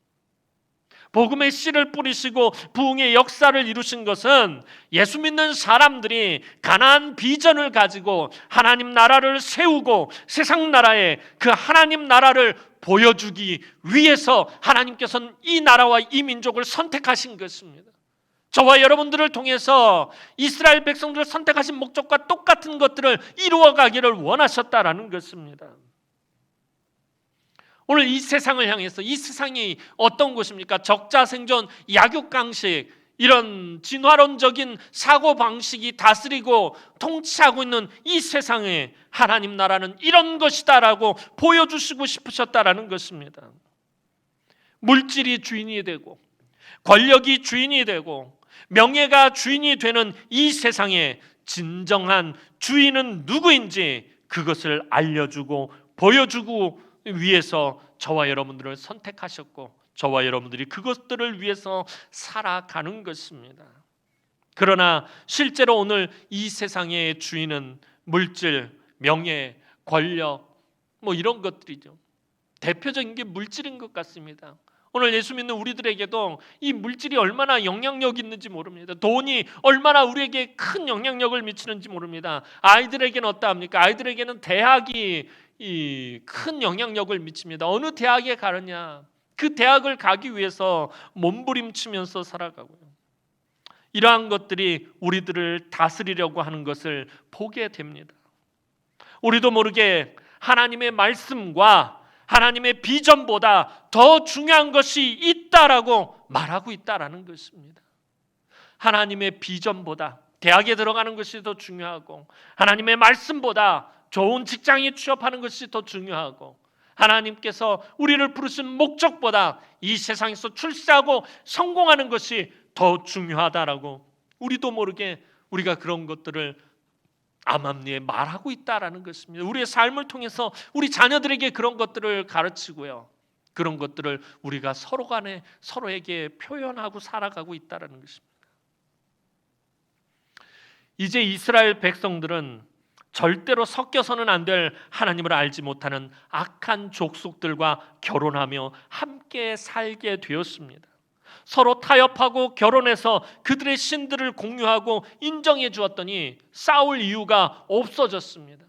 복음의 씨를 뿌리시고 부흥의 역사를 이루신 것은 예수 믿는 사람들이 가나안 비전을 가지고 하나님 나라를 세우고 세상 나라에 그 하나님 나라를 보여주기 위해서 하나님께서는 이 나라와 이 민족을 선택하신 것입니다. 저와 여러분들을 통해서 이스라엘 백성들을 선택하신 목적과 똑같은 것들을 이루어가기를 원하셨다라는 것입니다. 오늘 이 세상을 향해서, 이 세상이 어떤 곳입니까? 적자생존, 약육강식, 이런 진화론적인 사고방식이 다스리고 통치하고 있는 이 세상에 하나님 나라는 이런 것이다라고 보여주시고 싶으셨다라는 것입니다. 물질이 주인이 되고 권력이 주인이 되고 명예가 주인이 되는 이 세상에 진정한 주인은 누구인지 그것을 알려주고 보여주고 위해서 저와 여러분들을 선택하셨고, 저와 여러분들이 그것들을 위해서 살아가는 것입니다. 그러나 실제로 오늘 이 세상의 주인은 물질, 명예, 권력, 이런 것들이죠. 대표적인 게 물질인 것 같습니다. 오늘 예수 믿는 우리들에게도 이 물질이 얼마나 영향력이 있는지 모릅니다. 돈이 얼마나 우리에게 큰 영향력을 미치는지 모릅니다. 아이들에게는 어떠합니까? 아이들에게는 대학이 큰 영향력을 미칩니다. 어느 대학에 가느냐, 그 대학을 가기 위해서 몸부림치면서 살아가고요. 이러한 것들이 우리들을 다스리려고 하는 것을 보게 됩니다. 우리도 모르게 하나님의 말씀과 하나님의 비전보다 더 중요한 것이 있다라고 말하고 있다라는 것입니다. 하나님의 비전보다 대학에 들어가는 것이 더 중요하고, 하나님의 말씀보다 좋은 직장에 취업하는 것이 더 중요하고, 하나님께서 우리를 부르신 목적보다 이 세상에서 출세하고 성공하는 것이 더 중요하다라고 우리도 모르게 우리가 그런 것들을 암암리에 말하고 있다라는 것입니다. 우리의 삶을 통해서 우리 자녀들에게 그런 것들을 가르치고요, 그런 것들을 우리가 서로 간에 서로에게 표현하고 살아가고 있다라는 것입니다. 이제 이스라엘 백성들은 절대로 섞여서는 안 될 하나님을 알지 못하는 악한 족속들과 결혼하며 함께 살게 되었습니다. 서로 타협하고 결혼해서 그들의 신들을 공유하고 인정해 주었더니 싸울 이유가 없어졌습니다.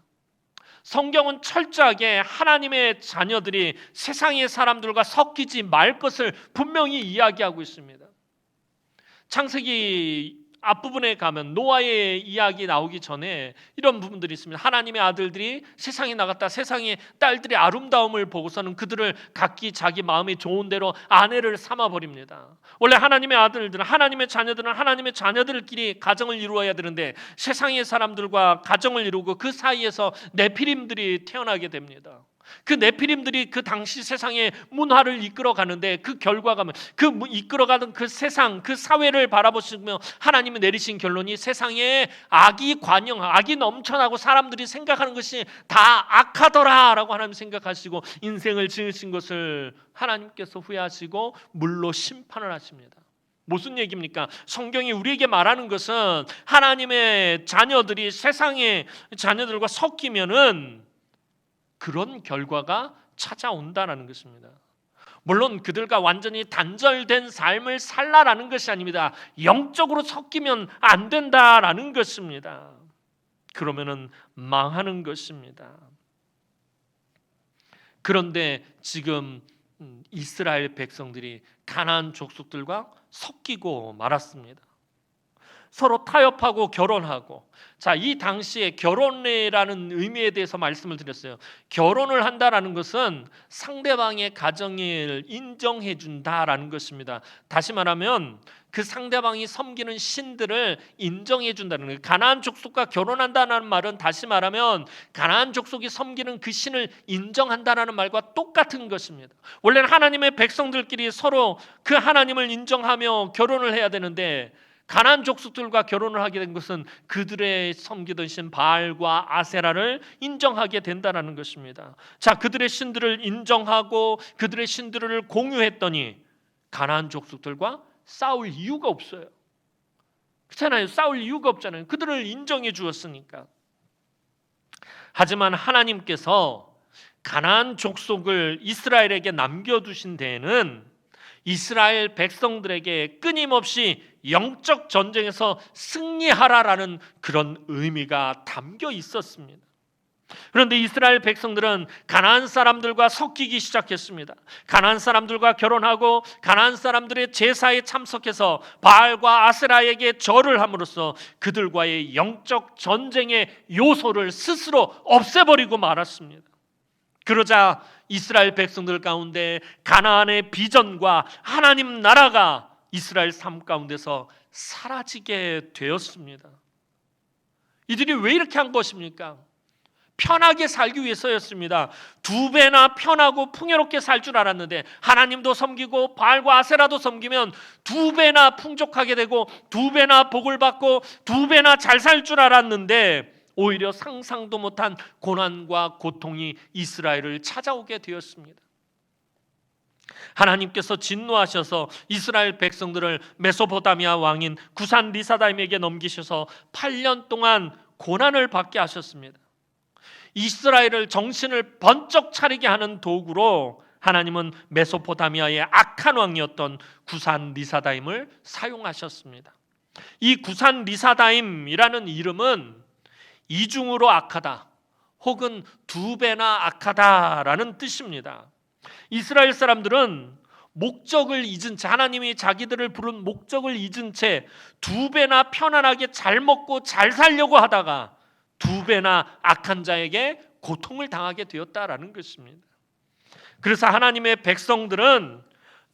성경은 철저하게 하나님의 자녀들이 세상의 사람들과 섞이지 말 것을 분명히 이야기하고 있습니다. 창세기 앞부분에 가면 노아의 이야기 나오기 전에 이런 부분들이 있습니다. 하나님의 아들들이 세상에 나갔다 세상의 딸들의 아름다움을 보고서는 그들을 각기 자기 마음에 좋은 대로 아내를 삼아버립니다. 원래 하나님의 아들들은, 하나님의 자녀들은 하나님의 자녀들끼리 가정을 이루어야 되는데 세상의 사람들과 가정을 이루고 그 사이에서 네피림들이 태어나게 됩니다. 그 네피림들이 그 당시 세상의 문화를 이끌어가는데 그 결과가 그 이끌어가던 그 세상, 그 사회를 바라보시며 하나님이 내리신 결론이 세상에 악이 악이 넘쳐나고 사람들이 생각하는 것이 다 악하더라라고 하나님 생각하시고 인생을 지으신 것을 하나님께서 후회하시고 물로 심판을 하십니다. 무슨 얘기입니까? 성경이 우리에게 말하는 것은 하나님의 자녀들이 세상의 자녀들과 섞이면은 그런 결과가 찾아온다는 것입니다. 물론 그들과 완전히 단절된 삶을 살라라는 것이 아닙니다. 영적으로 섞이면 안 된다라는 것입니다. 그러면은 망하는 것입니다. 그런데 지금 이스라엘 백성들이 가나안 족속들과 섞이고 말았습니다. 서로 타협하고 결혼하고, 자, 이 당시에 결혼이라는 의미에 대해서 말씀을 드렸어요. 결혼을 한다라는 것은 상대방의 가정을 인정해 준다라는 것입니다. 다시 말하면 그 상대방이 섬기는 신들을 인정해 준다는 거예요. 가나안 족속과 결혼한다는 말은 다시 말하면 가나안 족속이 섬기는 그 신을 인정한다라는 말과 똑같은 것입니다. 원래는 하나님의 백성들끼리 서로 그 하나님을 인정하며 결혼을 해야 되는데 가나안 족속들과 결혼을 하게 된 것은 그들의 섬기던 신 바알과 아세라를 인정하게 된다는 것입니다. 자, 그들의 신들을 인정하고 그들의 신들을 공유했더니 가나안 족속들과 싸울 이유가 없어요. 그렇잖아요. 싸울 이유가 없잖아요. 그들을 인정해 주었으니까. 하지만 하나님께서 가나안 족속을 이스라엘에게 남겨두신 데에는 이스라엘 백성들에게 끊임없이 영적 전쟁에서 승리하라라는 그런 의미가 담겨 있었습니다. 그런데 이스라엘 백성들은 가나안 사람들과 섞이기 시작했습니다. 가나안 사람들과 결혼하고 가나안 사람들의 제사에 참석해서 바알과 아세라에게 절을 함으로써 그들과의 영적 전쟁의 요소를 스스로 없애버리고 말았습니다. 그러자 이스라엘 백성들 가운데 가나안의 비전과 하나님 나라가 이스라엘 삶 가운데서 사라지게 되었습니다. 이들이 왜 이렇게 한 것입니까? 편하게 살기 위해서였습니다. 2배나 편하고 풍요롭게 살 줄 알았는데 하나님도 섬기고 바알과 아세라도 섬기면 2배나 풍족하게 되고 2배나 복을 받고 2배나 잘 살 줄 알았는데 오히려 상상도 못한 고난과 고통이 이스라엘을 찾아오게 되었습니다. 하나님께서 진노하셔서 이스라엘 백성들을 메소포타미아 왕인 구산 리사다임에게 넘기셔서 8년 동안 고난을 받게 하셨습니다. 이스라엘을 정신을 번쩍 차리게 하는 도구로 하나님은 메소포타미아의 악한 왕이었던 구산 리사다임을 사용하셨습니다. 이 구산 리사다임이라는 이름은 이중으로 악하다 혹은 2배나 악하다라는 뜻입니다. 이스라엘 사람들은 목적을 잊은 채, 하나님이 자기들을 부른 목적을 잊은 채 2배나 편안하게 잘 먹고 잘 살려고 하다가 2배나 악한 자에게 고통을 당하게 되었다라는 것입니다. 그래서 하나님의 백성들은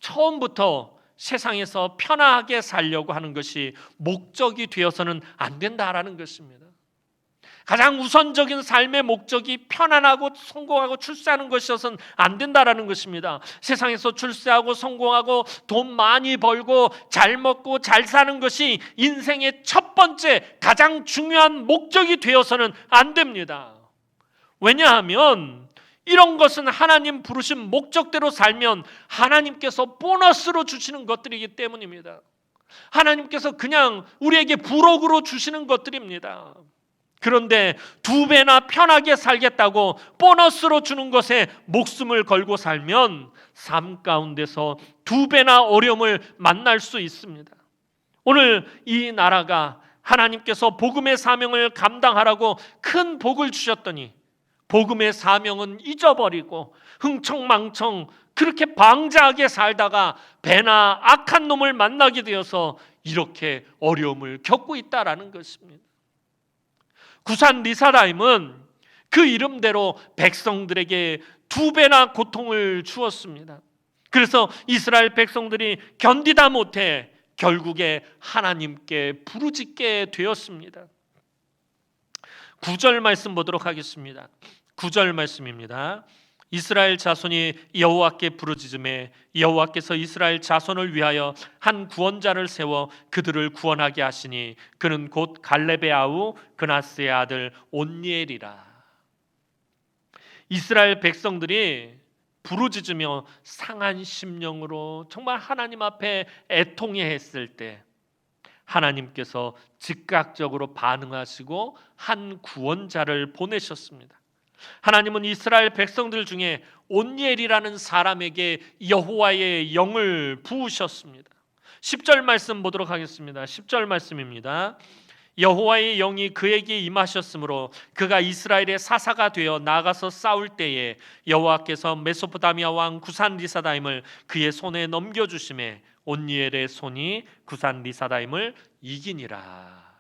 처음부터 세상에서 편하게 살려고 하는 것이 목적이 되어서는 안 된다라는 것입니다. 가장 우선적인 삶의 목적이 편안하고 성공하고 출세하는 것이어서는 안 된다라는 것입니다. 세상에서 출세하고 성공하고 돈 많이 벌고 잘 먹고 잘 사는 것이 인생의 첫 번째 가장 중요한 목적이 되어서는 안 됩니다. 왜냐하면 이런 것은 하나님 부르신 목적대로 살면 하나님께서 보너스로 주시는 것들이기 때문입니다. 하나님께서 그냥 우리에게 부록으로 주시는 것들입니다. 그런데 2배나 편하게 살겠다고 보너스로 주는 것에 목숨을 걸고 살면 삶 가운데서 2배나 어려움을 만날 수 있습니다. 오늘 이 나라가 하나님께서 복음의 사명을 감당하라고 큰 복을 주셨더니 복음의 사명은 잊어버리고 흥청망청 그렇게 방자하게 살다가 배나 악한 놈을 만나게 되어서 이렇게 어려움을 겪고 있다라는 것입니다. 구산 리사다임은 그 이름대로 백성들에게 2배나 고통을 주었습니다. 그래서 이스라엘 백성들이 견디다 못해 결국에 하나님께 부르짖게 되었습니다. 9절 말씀 보도록 하겠습니다. 9절 말씀입니다. 이스라엘 자손이 여호와께 부르짖음에 여호와께서 이스라엘 자손을 위하여 한 구원자를 세워 그들을 구원하게 하시니 그는 곧 갈렙의 아우 그나스의 아들 온니엘이라. 이스라엘 백성들이 부르짖으며 상한 심령으로 정말 하나님 앞에 애통해했을 때 하나님께서 즉각적으로 반응하시고 한 구원자를 보내셨습니다. 하나님은 이스라엘 백성들 중에 온니엘이라는 사람에게 여호와의 영을 부으셨습니다. 10절 말씀 보도록 하겠습니다. 10절 말씀입니다. 여호와의 영이 그에게 임하셨으므로 그가 이스라엘의 사사가 되어 나가서 싸울 때에 여호와께서 메소포타미아 왕 구산 리사다임을 그의 손에 넘겨주심에 온니엘의 손이 구산 리사다임을 이기니라.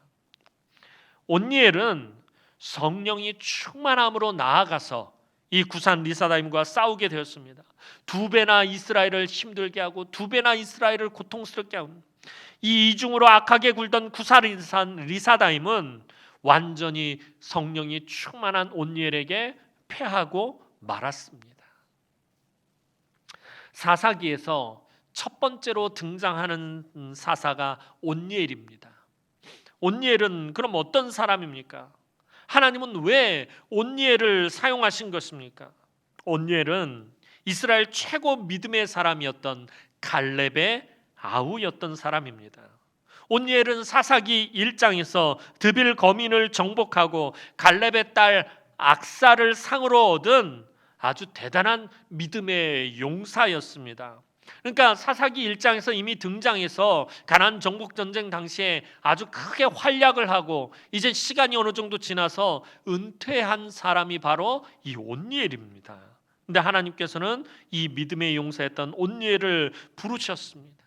온니엘은 성령이 충만함으로 나아가서 이 구산 리사다임과 싸우게 되었습니다. 2배나 이스라엘을 힘들게 하고 2배나 이스라엘을 고통스럽게 하고 이 이중으로 악하게 굴던 구산 리사다임은 완전히 성령이 충만한 온니엘에게 패하고 말았습니다. 사사기에서 첫 번째로 등장하는 사사가 온니엘입니다. 온니엘은 그럼 어떤 사람입니까? 하나님은 왜 온니엘을 사용하신 것입니까? 온니엘은 이스라엘 최고 믿음의 사람이었던 갈렙의 아우였던 사람입니다. 온니엘은 사사기 1장에서 드빌 거민을 정복하고 갈렙의 딸 악사를 상으로 얻은 아주 대단한 믿음의 용사였습니다. 그러니까 사사기 1장에서 이미 등장해서 가나안 정복 전쟁 당시에 아주 크게 활약을 하고 이제 시간이 어느 정도 지나서 은퇴한 사람이 바로 이 온니엘입니다. 근데 하나님께서는 이 믿음의 용사였던 온니엘을 부르셨습니다.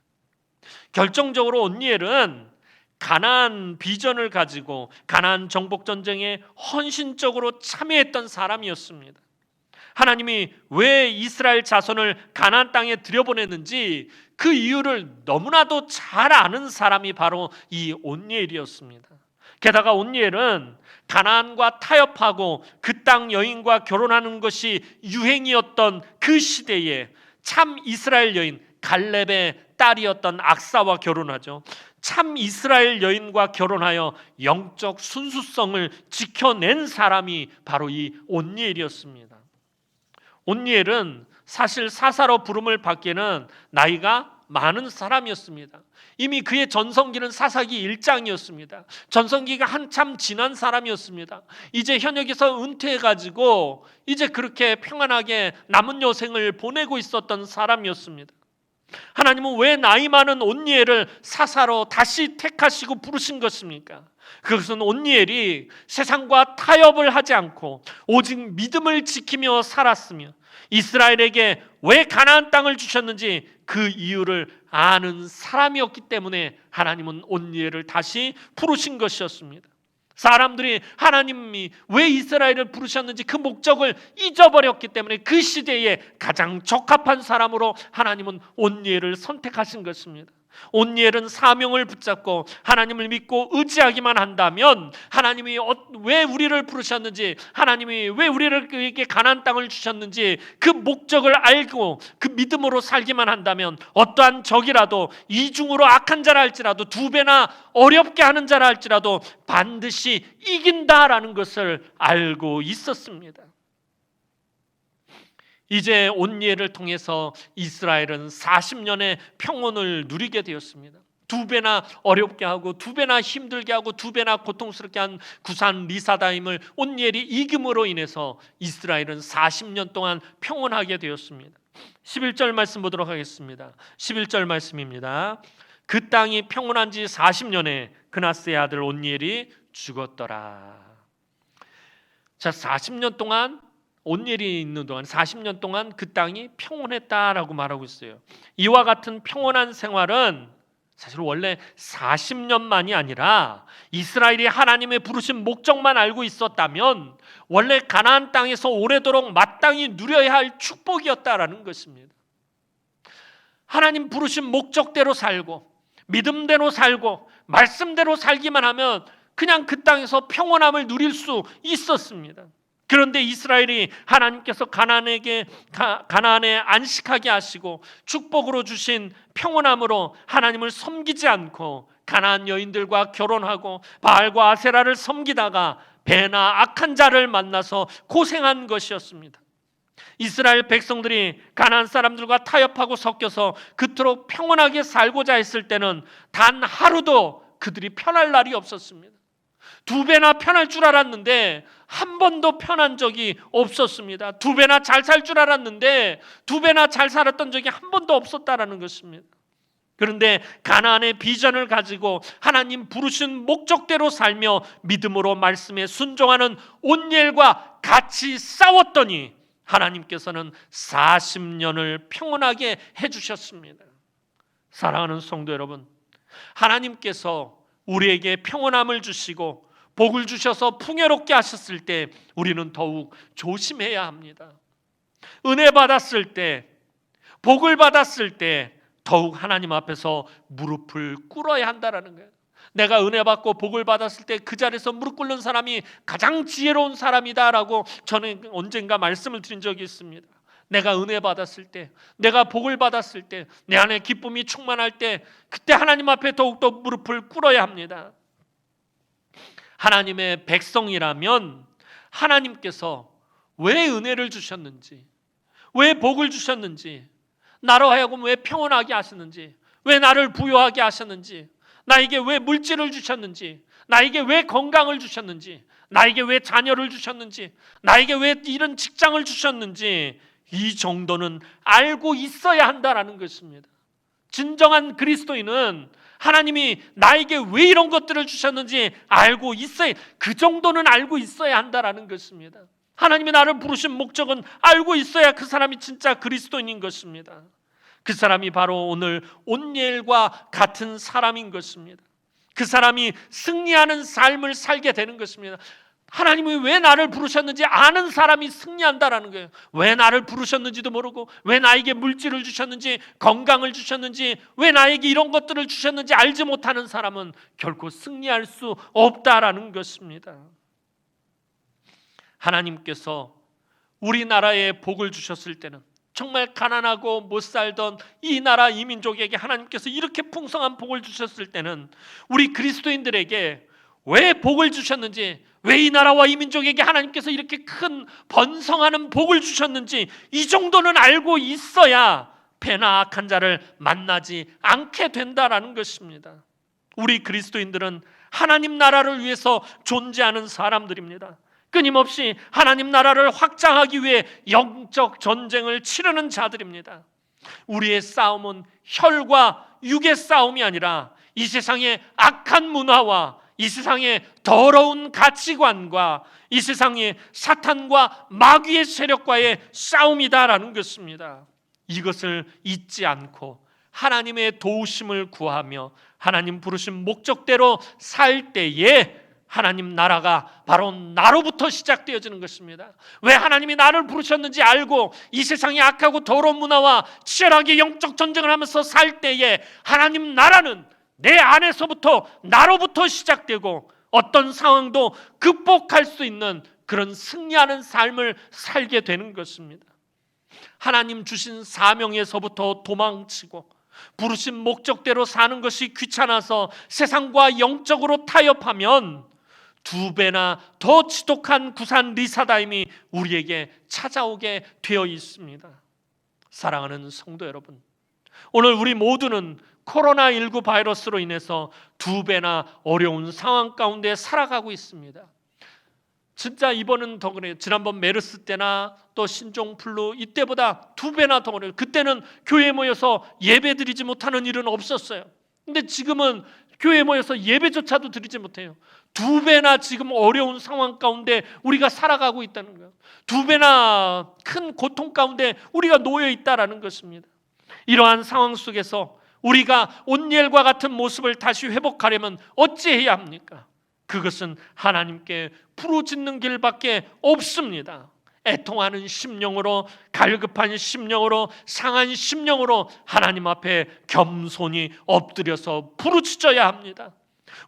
결정적으로 온니엘은 가나안 비전을 가지고 가나안 정복 전쟁에 헌신적으로 참여했던 사람이었습니다. 하나님이 왜 이스라엘 자손을 가나안 땅에 들여보냈는지 그 이유를 너무나도 잘 아는 사람이 바로 이 온니엘이었습니다. 게다가 온니엘은 가나안과 타협하고 그 땅 여인과 결혼하는 것이 유행이었던 그 시대에 참 이스라엘 여인 갈렙의 딸이었던 악사와 결혼하죠. 참 이스라엘 여인과 결혼하여 영적 순수성을 지켜낸 사람이 바로 이 온니엘이었습니다. 온니엘은 사실 사사로 부름을 받기에는 나이가 많은 사람이었습니다. 이미 그의 전성기는 사사기 1장이었습니다. 전성기가 한참 지난 사람이었습니다. 이제 현역에서 은퇴해가지고 이제 그렇게 평안하게 남은 여생을 보내고 있었던 사람이었습니다. 하나님은 왜 나이 많은 온니엘을 사사로 다시 택하시고 부르신 것입니까? 그것은 온니엘이 세상과 타협을 하지 않고 오직 믿음을 지키며 살았으며 이스라엘에게 왜 가나안 땅을 주셨는지 그 이유를 아는 사람이었기 때문에 하나님은 온니엘을 다시 부르신 것이었습니다. 사람들이 하나님이 왜 이스라엘을 부르셨는지 그 목적을 잊어버렸기 때문에 그 시대에 가장 적합한 사람으로 하나님은 온니엘을 선택하신 것입니다. 온니엘은 사명을 붙잡고 하나님을 믿고 의지하기만 한다면, 하나님이 왜 우리를 부르셨는지, 하나님이 왜 우리에게 가나안 땅을 주셨는지 그 목적을 알고 그 믿음으로 살기만 한다면, 어떠한 적이라도, 이중으로 악한 자라 할지라도, 두 배나 어렵게 하는 자라 할지라도 반드시 이긴다라는 것을 알고 있었습니다. 이제 온니엘을 통해서 이스라엘은 40년의 평온을 누리게 되었습니다. 두 배나 어렵게 하고 두 배나 힘들게 하고 두 배나 고통스럽게 한 구산 리사다임을 온니엘이 이김으로 인해서 이스라엘은 40년 동안 평온하게 되었습니다. 11절 말씀 보도록 하겠습니다. 11절 말씀입니다. 그 땅이 평온한 지 40년에 그나스의 아들 온니엘이 죽었더라. 자, 40년 동안, 온니엘이 있는 동안 40년 동안 그 땅이 평온했다라고 말하고 있어요. 이와 같은 평온한 생활은 사실 원래 40년만이 아니라 이스라엘이 하나님의 부르신 목적만 알고 있었다면 원래 가나안 땅에서 오래도록 마땅히 누려야 할 축복이었다라는 것입니다. 하나님 부르신 목적대로 살고 믿음대로 살고 말씀대로 살기만 하면 그냥 그 땅에서 평온함을 누릴 수 있었습니다. 그런데 이스라엘이 하나님께서 가나안에 안식하게 하시고 축복으로 주신 평온함으로 하나님을 섬기지 않고 가나안 여인들과 결혼하고 바알과 아세라를 섬기다가 배나 악한 자를 만나서 고생한 것이었습니다. 이스라엘 백성들이 가나안 사람들과 타협하고 섞여서 그토록 평온하게 살고자 했을 때는 단 하루도 그들이 편할 날이 없었습니다. 두 배나 편할 줄 알았는데 한 번도 편한 적이 없었습니다. 두 배나 잘 살 줄 알았는데 두 배나 잘 살았던 적이 한 번도 없었다라는 것입니다. 그런데 가나안의 비전을 가지고 하나님 부르신 목적대로 살며 믿음으로 말씀에 순종하는 온니엘과 같이 싸웠더니 하나님께서는 40년을 평온하게 해주셨습니다. 사랑하는 성도 여러분, 하나님께서 우리에게 평온함을 주시고 복을 주셔서 풍요롭게 하셨을 때 우리는 더욱 조심해야 합니다. 은혜 받았을 때, 복을 받았을 때 더욱 하나님 앞에서 무릎을 꿇어야 한다는 거예요. 내가 은혜 받고 복을 받았을 때 그 자리에서 무릎 꿇는 사람이 가장 지혜로운 사람이다라고 저는 언젠가 말씀을 드린 적이 있습니다. 내가 은혜 받았을 때, 내가 복을 받았을 때, 내 안에 기쁨이 충만할 때, 그때 하나님 앞에 더욱더 무릎을 꿇어야 합니다. 하나님의 백성이라면 하나님께서 왜 은혜를 주셨는지, 왜 복을 주셨는지, 나로 하여금 왜 평온하게 하셨는지, 왜 나를 부유하게 하셨는지, 나에게 왜 물질을 주셨는지, 나에게 왜 건강을 주셨는지, 나에게 왜 자녀를 주셨는지, 나에게 왜 이런 직장을 주셨는지, 이 정도는 알고 있어야 한다라는 것입니다. 진정한 그리스도인은 하나님이 나에게 왜 이런 것들을 주셨는지 알고 있어야, 그 정도는 알고 있어야 한다라는 것입니다. 하나님이 나를 부르신 목적은 알고 있어야 그 사람이 진짜 그리스도인인 것입니다. 그 사람이 바로 오늘 온니엘과 같은 사람인 것입니다. 그 사람이 승리하는 삶을 살게 되는 것입니다. 하나님이 왜 나를 부르셨는지 아는 사람이 승리한다라는 거예요. 왜 나를 부르셨는지도 모르고, 왜 나에게 물질을 주셨는지, 건강을 주셨는지, 왜 나에게 이런 것들을 주셨는지 알지 못하는 사람은 결코 승리할 수 없다라는 것입니다. 하나님께서 우리나라에 복을 주셨을 때는, 정말 가난하고 못 살던 이 나라 이 민족에게 하나님께서 이렇게 풍성한 복을 주셨을 때는 우리 그리스도인들에게 왜 복을 주셨는지, 왜 이 나라와 이 민족에게 하나님께서 이렇게 큰 번성하는 복을 주셨는지 이 정도는 알고 있어야 배나 악한 자를 만나지 않게 된다라는 것입니다. 우리 그리스도인들은 하나님 나라를 위해서 존재하는 사람들입니다. 끊임없이 하나님 나라를 확장하기 위해 영적 전쟁을 치르는 자들입니다. 우리의 싸움은 혈과 육의 싸움이 아니라 이 세상의 악한 문화와 이 세상의 더러운 가치관과 이 세상의 사탄과 마귀의 세력과의 싸움이다라는 것입니다. 이것을 잊지 않고 하나님의 도우심을 구하며 하나님 부르신 목적대로 살 때에 하나님 나라가 바로 나로부터 시작되어지는 것입니다. 왜 하나님이 나를 부르셨는지 알고 이 세상의 악하고 더러운 문화와 치열하게 영적 전쟁을 하면서 살 때에 하나님 나라는 내 안에서부터 나로부터 시작되고 어떤 상황도 극복할 수 있는 그런 승리하는 삶을 살게 되는 것입니다. 하나님 주신 사명에서부터 도망치고 부르신 목적대로 사는 것이 귀찮아서 세상과 영적으로 타협하면 2배나 더 지독한 구산 리사다임이 우리에게 찾아오게 되어 있습니다. 사랑하는 성도 여러분, 오늘 우리 모두는 코로나19 바이러스로 인해서 2배나 어려운 상황 가운데 살아가고 있습니다. 진짜 이번은 더 그래요. 지난번 메르스 때나 또 신종플루 이때보다 2배나 더 어려워요. 그때는 교회에 모여서 예배 드리지 못하는 일은 없었어요. 근데 지금은 교회에 모여서 예배조차도 드리지 못해요. 2배나 지금 어려운 상황 가운데 우리가 살아가고 있다는 거예요. 2배나 큰 고통 가운데 우리가 놓여 있다라는 것입니다. 이러한 상황 속에서 우리가 온니엘과 같은 모습을 다시 회복하려면 어찌해야 합니까? 그것은 하나님께 부르짖는 길밖에 없습니다. 애통하는 심령으로, 갈급한 심령으로, 상한 심령으로 하나님 앞에 겸손히 엎드려서 부르짖어야 합니다.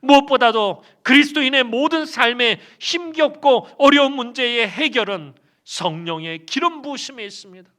무엇보다도 그리스도인의 모든 삶에 힘겹고 어려운 문제의 해결은 성령의 기름 부으심에 있습니다.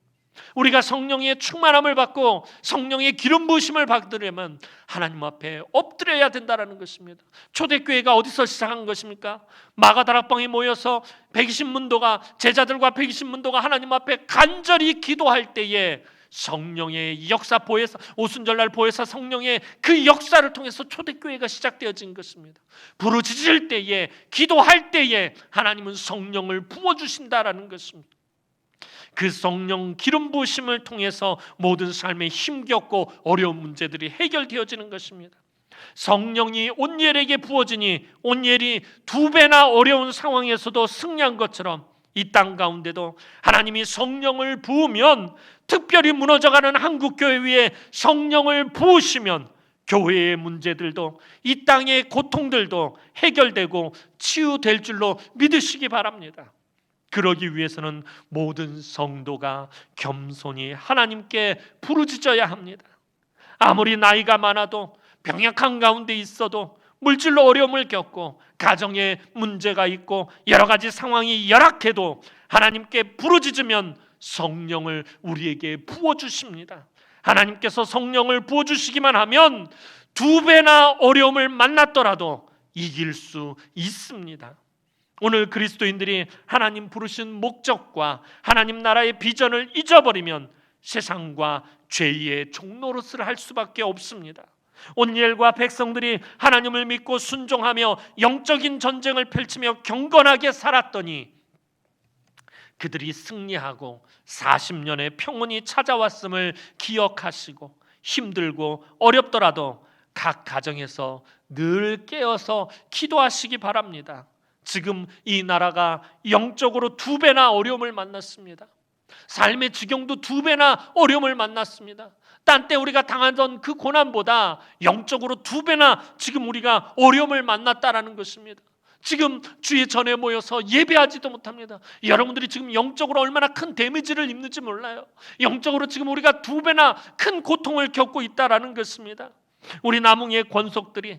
우리가 성령의 충만함을 받고 성령의 기름 부으심을 받으려면 하나님 앞에 엎드려야 된다는 것입니다. 초대교회가 어디서 시작한 것입니까? 마가다락방에 모여서 120문도가 제자들과 120문도가 하나님 앞에 간절히 기도할 때에 성령의 역사 보혜사, 오순절날 보혜사 성령의 그 역사를 통해서 초대교회가 시작되어진 것입니다. 부르짖을 때에, 기도할 때에 하나님은 성령을 부어주신다라는 것입니다. 그 성령 기름 부으심을 통해서 모든 삶에 힘겹고 어려운 문제들이 해결되어지는 것입니다. 성령이 온니엘에게 부어지니 온니엘이 2배나 어려운 상황에서도 승리한 것처럼 이 땅 가운데도 하나님이 성령을 부으면, 특별히 무너져가는 한국교회 위에 성령을 부으시면 교회의 문제들도 이 땅의 고통들도 해결되고 치유될 줄로 믿으시기 바랍니다. 그러기 위해서는 모든 성도가 겸손히 하나님께 부르짖어야 합니다. 아무리 나이가 많아도, 병약한 가운데 있어도, 물질로 어려움을 겪고 가정에 문제가 있고 여러 가지 상황이 열악해도 하나님께 부르짖으면 성령을 우리에게 부어주십니다. 하나님께서 성령을 부어주시기만 하면 2배나 어려움을 만났더라도 이길 수 있습니다. 오늘 그리스도인들이 하나님 부르신 목적과 하나님 나라의 비전을 잊어버리면 세상과 죄의 종노릇을 할 수밖에 없습니다. 온니엘과 백성들이 하나님을 믿고 순종하며 영적인 전쟁을 펼치며 경건하게 살았더니 그들이 승리하고 40년의 평온이 찾아왔음을 기억하시고 힘들고 어렵더라도 각 가정에서 늘 깨어서 기도하시기 바랍니다. 지금 이 나라가 영적으로 2배나 어려움을 만났습니다. 삶의 지경도 2배나 어려움을 만났습니다. 딴 때 우리가 당하던 그 고난보다 영적으로 2배나 지금 우리가 어려움을 만났다라는 것입니다. 지금 주의 전에 모여서 예배하지도 못합니다. 여러분들이 지금 영적으로 얼마나 큰 데미지를 입는지 몰라요. 영적으로 지금 우리가 2배나 큰 고통을 겪고 있다라는 것입니다. 우리 남흥의 권속들이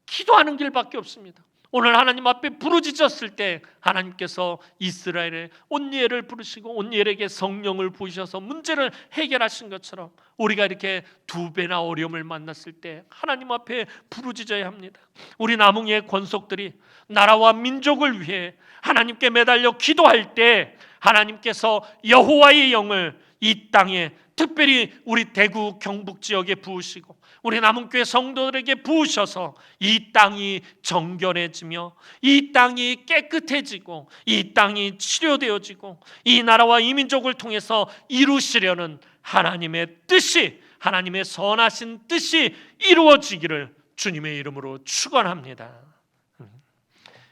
기도하는 길밖에 없습니다. 오늘 하나님 앞에 부르짖었을 때 하나님께서 이스라엘의 온니엘을 부르시고 온니엘에게 성령을 부으셔서 문제를 해결하신 것처럼 우리가 이렇게 2배나 어려움을 만났을 때 하나님 앞에 부르짖어야 합니다. 우리 남흥의 권속들이 나라와 민족을 위해 하나님께 매달려 기도할 때 하나님께서 여호와의 영을 이 땅에, 특별히 우리 대구 경북 지역에 부으시고 우리 남은교회 성도들에게 부으셔서 이 땅이 정결해지며 이 땅이 깨끗해지고 이 땅이 치료되어지고 이 나라와 이 민족을 통해서 이루시려는 하나님의 뜻이, 하나님의 선하신 뜻이 이루어지기를 주님의 이름으로 축원합니다.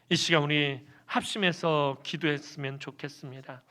이 시간 우리 합심해서 기도했으면 좋겠습니다.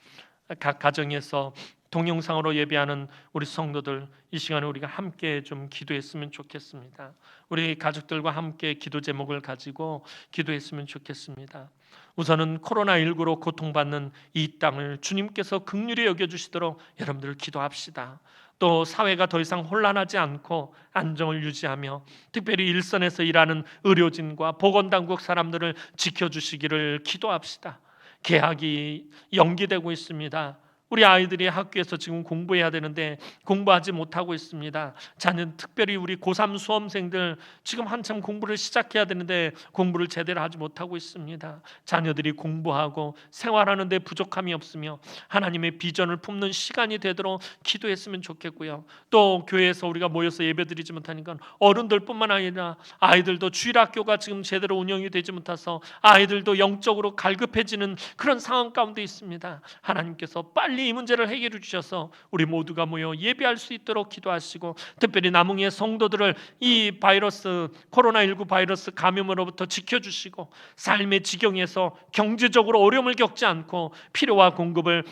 각 가정에서 동영상으로 예배하는 우리 성도들, 이 시간에 우리가 함께 좀 기도했으면 좋겠습니다. 우리 가족들과 함께 기도 제목을 가지고 기도했으면 좋겠습니다. 우선은 코로나19로 고통받는 이 땅을 주님께서 긍휼히 여겨주시도록 여러분들 기도합시다. 또 사회가 더 이상 혼란하지 않고 안정을 유지하며 특별히 일선에서 일하는 의료진과 보건당국 사람들을 지켜주시기를 기도합시다. 개학이 연기되고 있습니다. 우리 아이들이 학교에서 지금 공부해야 되는데 공부하지 못하고 있습니다. 자녀, 특별히 우리 고3 수험생들 지금 한참 공부를 시작해야 되는데 공부를 제대로 하지 못하고 있습니다. 자녀들이 공부하고 생활하는 데 부족함이 없으며 하나님의 비전을 품는 시간이 되도록 기도했으면 좋겠고요. 또 교회에서 우리가 모여서 예배드리지 못하니까 어른들뿐만 아니라 아이들도 주일학교가 지금 제대로 운영이 되지 못해서 아이들도 영적으로 갈급해지는 그런 상황 가운데 있습니다. 하나님께서 빨리 이 문제를 해결해 주셔서 우리 모두가 모여 예배할 수 있도록 기도하시고, 특별히 남흥의 성도들을 이 바이러스, 코로나19 바이러스 감염으로부터 지켜주시고 삶의 지경에서 경제적으로 어려움을 겪지 않고 필요와 공급을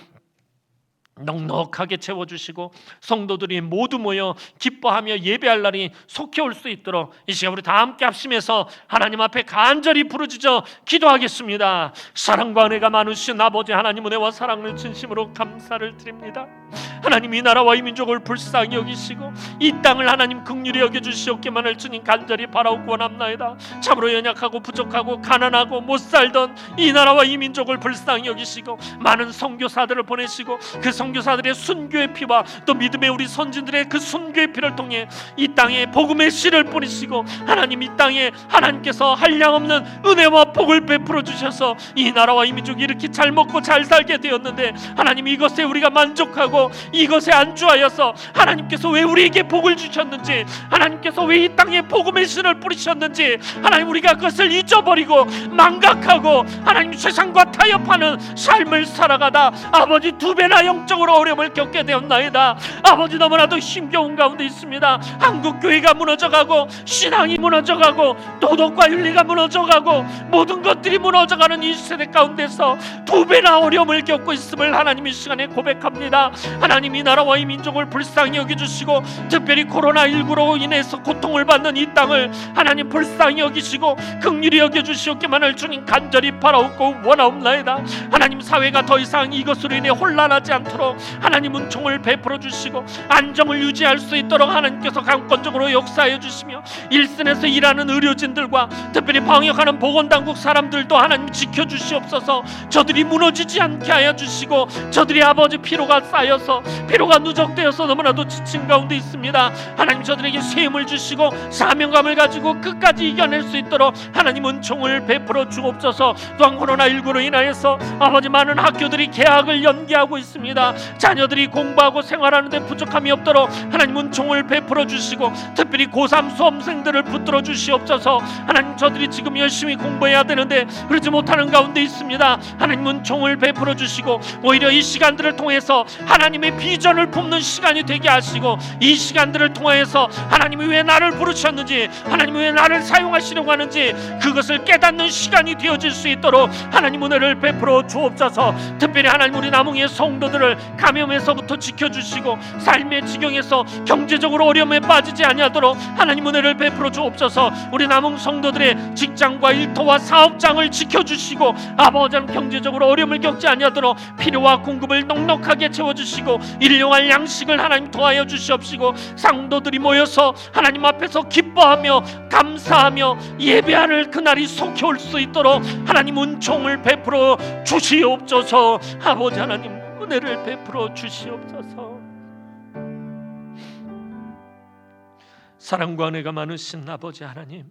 넉넉하게 채워주시고 성도들이 모두 모여 기뻐하며 예배할 날이 속히 올 수 있도록 이 시간 우리 다 함께 합심해서 하나님 앞에 간절히 부르짖어 기도하겠습니다. 사랑과 은혜가 많으신 아버지 하나님, 은혜와 사랑을 진심으로 감사를 드립니다. 하나님, 이 나라와 이 민족을 불쌍히 여기시고 이 땅을 하나님 긍휼히 여겨주시옵기만을 주님 간절히 바라옵고 원합나이다. 참으로 연약하고 부족하고 가난하고 못살던 이 나라와 이 민족을 불쌍히 여기시고 많은 선교사들을 보내시고 그 선교사들의 순교의 피와 또 믿음의 우리 선진들의 그 순교의 피를 통해 이 땅에 복음의 씨를 뿌리시고 하나님, 이 땅에 하나님께서 한량없는 은혜와 복을 베풀어 주셔서 이 나라와 이 민족이 이렇게 잘 먹고 잘 살게 되었는데 하나님, 이것에 우리가 만족하고 이것에 안주하여서 하나님께서 왜 우리에게 복을 주셨는지, 하나님께서 왜 이 땅에 복음의 씨를 뿌리셨는지 하나님, 우리가 그것을 잊어버리고 망각하고 하나님 세상과 타협하는 삶을 살아가다 아버지 두 배나 영적으로 어려움을 겪게 되었나이다. 아버지, 너무나도 힘겨운 가운데 있습니다. 한국교회가 무너져가고 신앙이 무너져가고 도덕과 윤리가 무너져가고 모든 것들이 무너져가는 이 세대 가운데서 두 배나 어려움을 겪고 있음을 하나님 이 시간에 고백합니다. 하나님, 이 나라와 이 민족을 불쌍히 여겨주시고 특별히 코로나19로 인해서 고통을 받는 이 땅을 하나님 불쌍히 여기시고 긍휼히 여겨주시옵기만을 주님 간절히 바라옵고 원하옵나이다. 하나님, 사회가 더 이상 이것으로 인해 혼란하지 않도록 하나님 은총을 베풀어 주시고 안정을 유지할 수 있도록 하나님께서 강권적으로 역사해 주시며 일선에서 일하는 의료진들과 특별히 방역하는 보건당국 사람들도 하나님 지켜주시옵소서. 저들이 무너지지 않게 하여 주시고 저들이 아버지 피로가 쌓여서 피로가 누적되어서 너무나도 지친 가운데 있습니다. 하나님, 저들에게 셈을 주시고 사명감을 가지고 끝까지 이겨낼 수 있도록 하나님 은총을 베풀어 주옵소서. 또한 코로나19로 인하여서 아버지 많은 학교들이 개학을 연기하고 있습니다. 자녀들이 공부하고 생활하는데 부족함이 없도록 하나님 은총을 베풀어 주시고 특별히 고3 수험생들을 붙들어 주시옵소서. 하나님, 저들이 지금 열심히 공부해야 되는데 그러지 못하는 가운데 있습니다. 하나님 은총을 베풀어 주시고 오히려 이 시간들을 통해서 하나님의 비전을 품는 시간이 되게 하시고 이 시간들을 통해서 하나님이 왜 나를 부르셨는지, 하나님이 왜 나를 사용하시려고 하는지 그것을 깨닫는 시간이 되어질 수 있도록 하나님 은혜를 베풀어 주옵소서. 특별히 하나님, 우리 남흥의 성도들을 감염에서부터 지켜주시고 삶의 지경에서 경제적으로 어려움에 빠지지 아니하도록 하나님 은혜를 베풀어 주옵소서. 우리 남흥 성도들의 직장과 일터와 사업장을 지켜주시고 아버지 경제적으로 어려움을 겪지 아니하도록 필요와 공급을 넉넉하게 채워주시고 일용할 양식을 하나님 더하여 주시옵시고 성도들이 모여서 하나님 앞에서 기뻐하며 감사하며 예배하는 그날이 속히 올 수 있도록 하나님 은총을 베풀어 주시옵소서. 아버지 하나님, 은혜를 베풀어 주시옵소서. 사랑과 은혜가 많으신 아버지 하나님,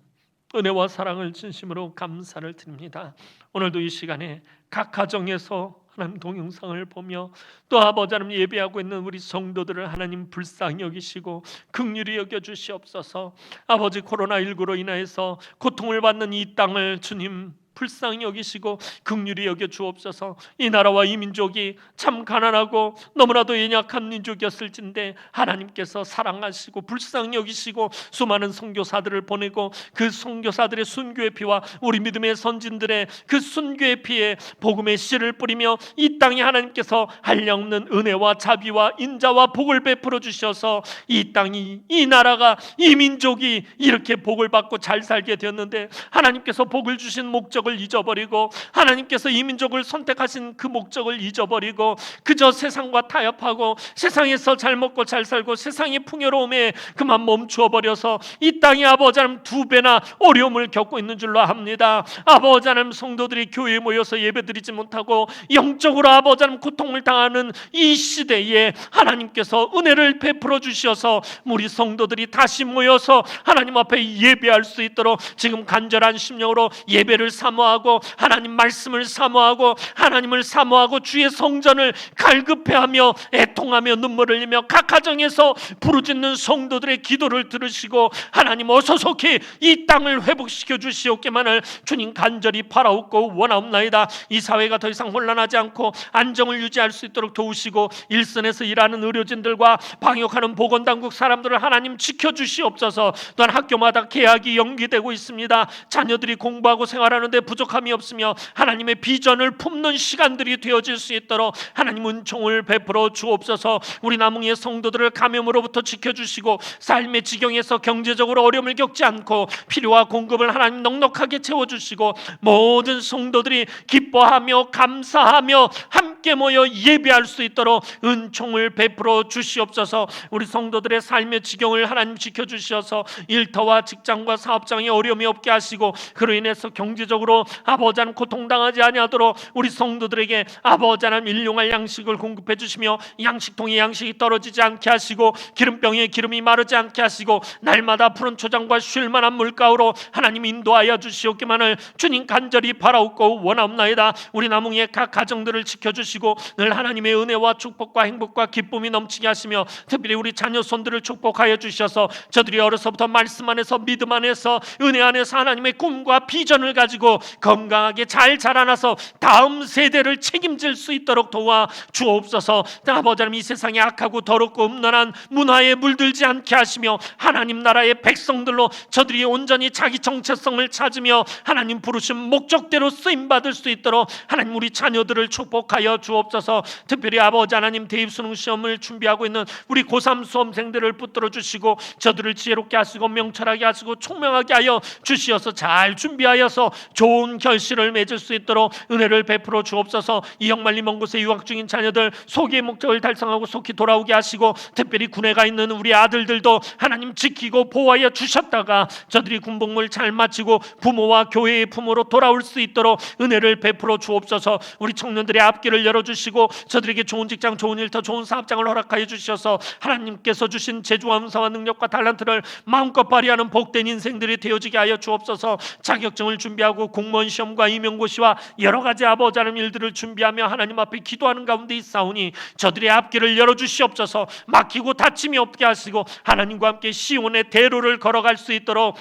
은혜와 사랑을 진심으로 감사를 드립니다. 오늘도 이 시간에 각 가정에서 하나님 동영상을 보며 또 아버지 하나님 예배하고 있는 우리 성도들을 하나님 불쌍히 여기시고 긍휼히 여겨주시옵소서. 아버지, 코로나19로 인하여서 고통을 받는 이 땅을 주님 불쌍히 여기시고 긍휼히 여겨 주옵소서. 이 나라와 이 민족이 참 가난하고 너무나도 연약한 민족이었을진데 하나님께서 사랑하시고 불쌍히 여기시고 수많은 선교사들을 보내고 그 선교사들의 순교의 피와 우리 믿음의 선진들의 그 순교의 피에 복음의 씨를 뿌리며 이 땅에 하나님께서 한량없는 은혜와 자비와 인자와 복을 베풀어 주셔서 이 땅이, 이 나라가, 이 민족이 이렇게 복을 받고 잘 살게 되었는데 하나님께서 복을 주신 목적을 잊어버리고 하나님께서 이 민족을 선택하신 그 목적을 잊어버리고 그저 세상과 타협하고 세상에서 잘 먹고 잘 살고 세상의 풍요로움에 그만 멈추어 버려서 이 땅이 아버지 하나님 두 배나 어려움을 겪고 있는 줄로 합니다. 아버지 하나님 성도들이 교회에 모여서 예배드리지 못하고 영적으로 아버지 하나님 고통을 당하는 이 시대에 하나님께서 은혜를 베풀어 주셔서 우리 성도들이 다시 모여서 하나님 앞에 예배할 수 있도록 지금 간절한 심령으로 예배를 사모하고 하나님 말씀을 사모하고 하나님을 사모하고 주의 성전을 갈급해하며 애통하며 눈물을 흘리며 각 가정에서 부르짖는 성도들의 기도를 들으시고 하나님 어서 속히 이 땅을 회복시켜 주시옵기만을 주님 간절히 바라옵고 원하옵나이다. 이 사회가 더 이상 혼란하지 않고 안정을 유지할 수 있도록 도우시고 일선에서 일하는 의료진들과 방역하는 보건당국 사람들을 하나님 지켜주시옵소서. 또한 학교마다 개학이 연기되고 있습니다. 자녀들이 공부하고 생활하는데 부족함이 없으며 하나님의 비전을 품는 시간들이 되어질 수 있도록 하나님 은총을 베풀어 주옵소서. 우리 남흥의 성도들을 감염으로부터 지켜주시고 삶의 지경에서 경제적으로 어려움을 겪지 않고 필요와 공급을 하나님 넉넉하게 채워주시고 모든 성도들이 기뻐하며 감사하며 함께 모여 예배할 수 있도록 은총을 베풀어 주시옵소서. 우리 성도들의 삶의 지경을 하나님 지켜주셔서 일터와 직장과 사업장에 어려움이 없게 하시고 그로 인해서 경제적으로 아버지 하나님 고통당하지 아니하도록 우리 성도들에게 아버지 하나님 일용할 양식을 공급해 주시며 양식통에 양식이 떨어지지 않게 하시고 기름병에 기름이 마르지 않게 하시고 날마다 푸른 초장과 쉴만한 물가로 하나님 인도하여 주시옵기만을 주님 간절히 바라옵고 원하옵나이다. 우리 남흥의 각 가정들을 지켜주시고 늘 하나님의 은혜와 축복과 행복과 기쁨이 넘치게 하시며 특별히 우리 자녀 손들을 축복하여 주셔서 저들이 어려서부터 말씀 안에서 믿음 안에서 은혜 안에서 하나님의 꿈과 비전을 가지고 건강하게 잘 자라나서 다음 세대를 책임질 수 있도록 도와 주옵소서. 아버지 하나님 이 세상에 악하고 더럽고 음란한 문화에 물들지 않게 하시며 하나님 나라의 백성들로 저들이 온전히 자기 정체성을 찾으며 하나님 부르신 목적대로 쓰임받을 수 있도록 하나님 우리 자녀들을 축복하여 주옵소서. 특별히 아버지 하나님 대입수능 시험을 준비하고 있는 우리 고3 수험생들을 붙들어 주시고 저들을 지혜롭게 하시고 명철하게 하시고 총명하게 하여 주시어서 잘 준비하여서 좋은 결실을 맺을 수 있도록 은혜를 베풀어 주옵소서. 이역말리 먼 곳에 유학 중인 자녀들 소기의 목적을 달성하고 속히 돌아오게 하시고 특별히 군에 가 있는 우리 아들들도 하나님 지키고 보호하여 주셨다가 저들이 군복무를 잘 마치고 부모와 교회의 부모로 돌아올 수 있도록 은혜를 베풀어 주옵소서. 우리 청년들의 앞길을 열어주시고 저들에게 좋은 직장, 좋은 일터, 좋은 사업장을 허락하여 주셔서 하나님께서 주신 재주와 은사와 능력과 달란트를 마음껏 발휘하는 복된 인생들이 되어지게 하여 주옵소서. 자격증을 준비하고 공무원 시험과 임용고시와 여러 가지 아버지 하나님 일들을 준비하며 하나님 앞에 기도하는 가운데 있사오니 저들의 앞길을 열어주시옵소서. 막히고 다침이 없게 하시고 하나님과 함께 시온의 대로를 걸어갈 수 있도록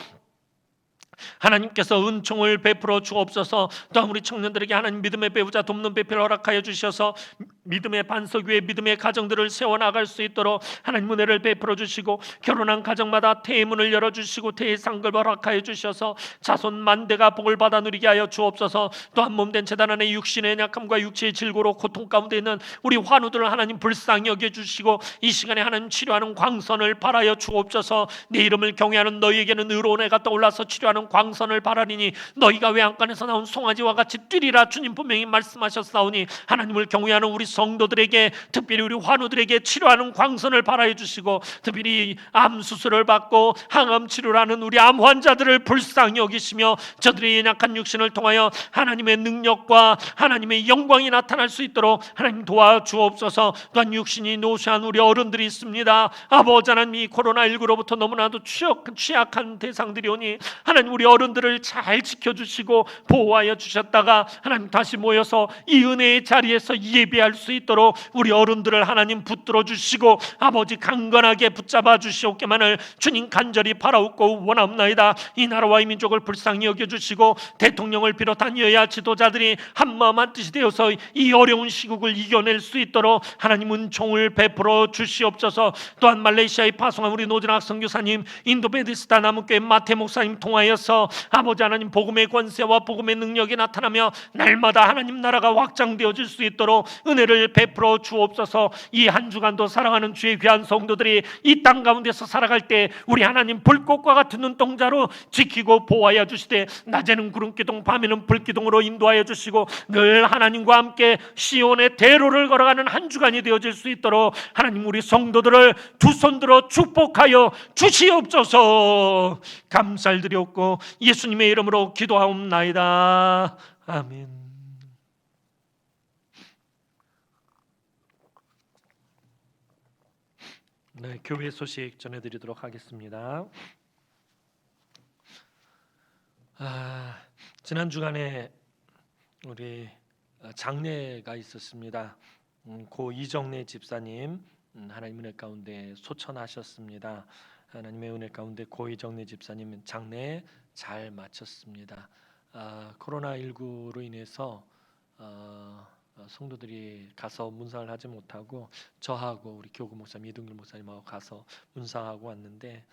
하나님께서 은총을 베풀어 주옵소서. 또한 우리 청년들에게 하나님 믿음의 배우자 돕는 배필을 허락하여 주셔서 믿음의 반석 위에 믿음의 가정들을 세워나갈 수 있도록 하나님 은혜를 베풀어 주시고 결혼한 가정마다 태의 문을 열어주시고 태의 상급을 허락하여 주셔서 자손 만대가 복을 받아 누리게 하여 주옵소서. 또한 몸된 재단 안에 육신의 약함과 육체의 질고로 고통 가운데 있는 우리 환우들을 하나님 불쌍히 여겨주시고 이 시간에 하나님 치료하는 광선을 바라여 주옵소서. 내 이름을 경외하는 너희에게는 의로운 해가 떠올라서 치료하는 광선을 바라리니 너희가 외양간에서 나온 송아지와 같이 뛰리라. 주님 분명히 말씀하셨사오니 하나님을 경외하는 우리 성도들에게 특별히 우리 환우들에게 치료하는 광선을 바라해 주시고 특별히 암 수술을 받고 항암 치료를 하는 우리 암 환자들을 불쌍히 여기시며 저들의 연약한 육신을 통하여 하나님의 능력과 하나님의 영광이 나타날 수 있도록 하나님 도와주옵소서. 또한 육신이 노쇠한 우리 어른들이 있습니다. 아버지 하나님 이 코로나19로부터 너무나도 취약한 대상들이 오니 하나님 우리 어른들을 잘 지켜주시고 보호하여 주셨다가 하나님 다시 모여서 이 은혜의 자리에서 예배할 수 수 있도록 우리 어른들을 하나님 붙들어 주시고 아버지 강건하게 붙잡아 주시옵기만을 주님 간절히 바라옵고 원하옵나이다. 이 나라와 이 민족을 불쌍히 여겨주시고 대통령을 비롯한 여야 지도자들이 한마음 한뜻이 되어서 이 어려운 시국을 이겨낼 수 있도록 하나님 은총을 베풀어 주시옵소서. 또한 말레이시아에 파송한 우리 노진학 선교사님, 인도 베디스타 남은교회 마태 목사님 통하여서 아버지 하나님 복음의 권세와 복음의 능력이 나타나며 날마다 하나님 나라가 확장되어질 수 있도록 은혜를 베풀어 주옵소서. 이 한 주간도 사랑하는 주의 귀한 성도들이 이 땅 가운데서 살아갈 때 우리 하나님 불꽃과 같은 눈동자로 지키고 보호하여 주시되 낮에는 구름기둥 밤에는 불기둥으로 인도하여 주시고 늘 하나님과 함께 시온의 대로를 걸어가는 한 주간이 되어질 수 있도록 하나님 우리 성도들을 두 손 들어 축복하여 주시옵소서. 감사드리옵고 예수님의 이름으로 기도하옵나이다. 아멘. 네, 교회 소식 전해드리도록 하겠습니다. 지난 주간에 우리 장례가 있었습니다. 고 이정래 집사님 하나님 은혜 가운데 소천하셨습니다. 하나님의 은혜 가운데 고 이정래 집사님 장례 잘 마쳤습니다. 코로나19로 인해서 성도들이 가서 문상을 하지 못하고 저하고 우리 교구 목사님 이동길 목사님하고 가서 문상하고 왔는데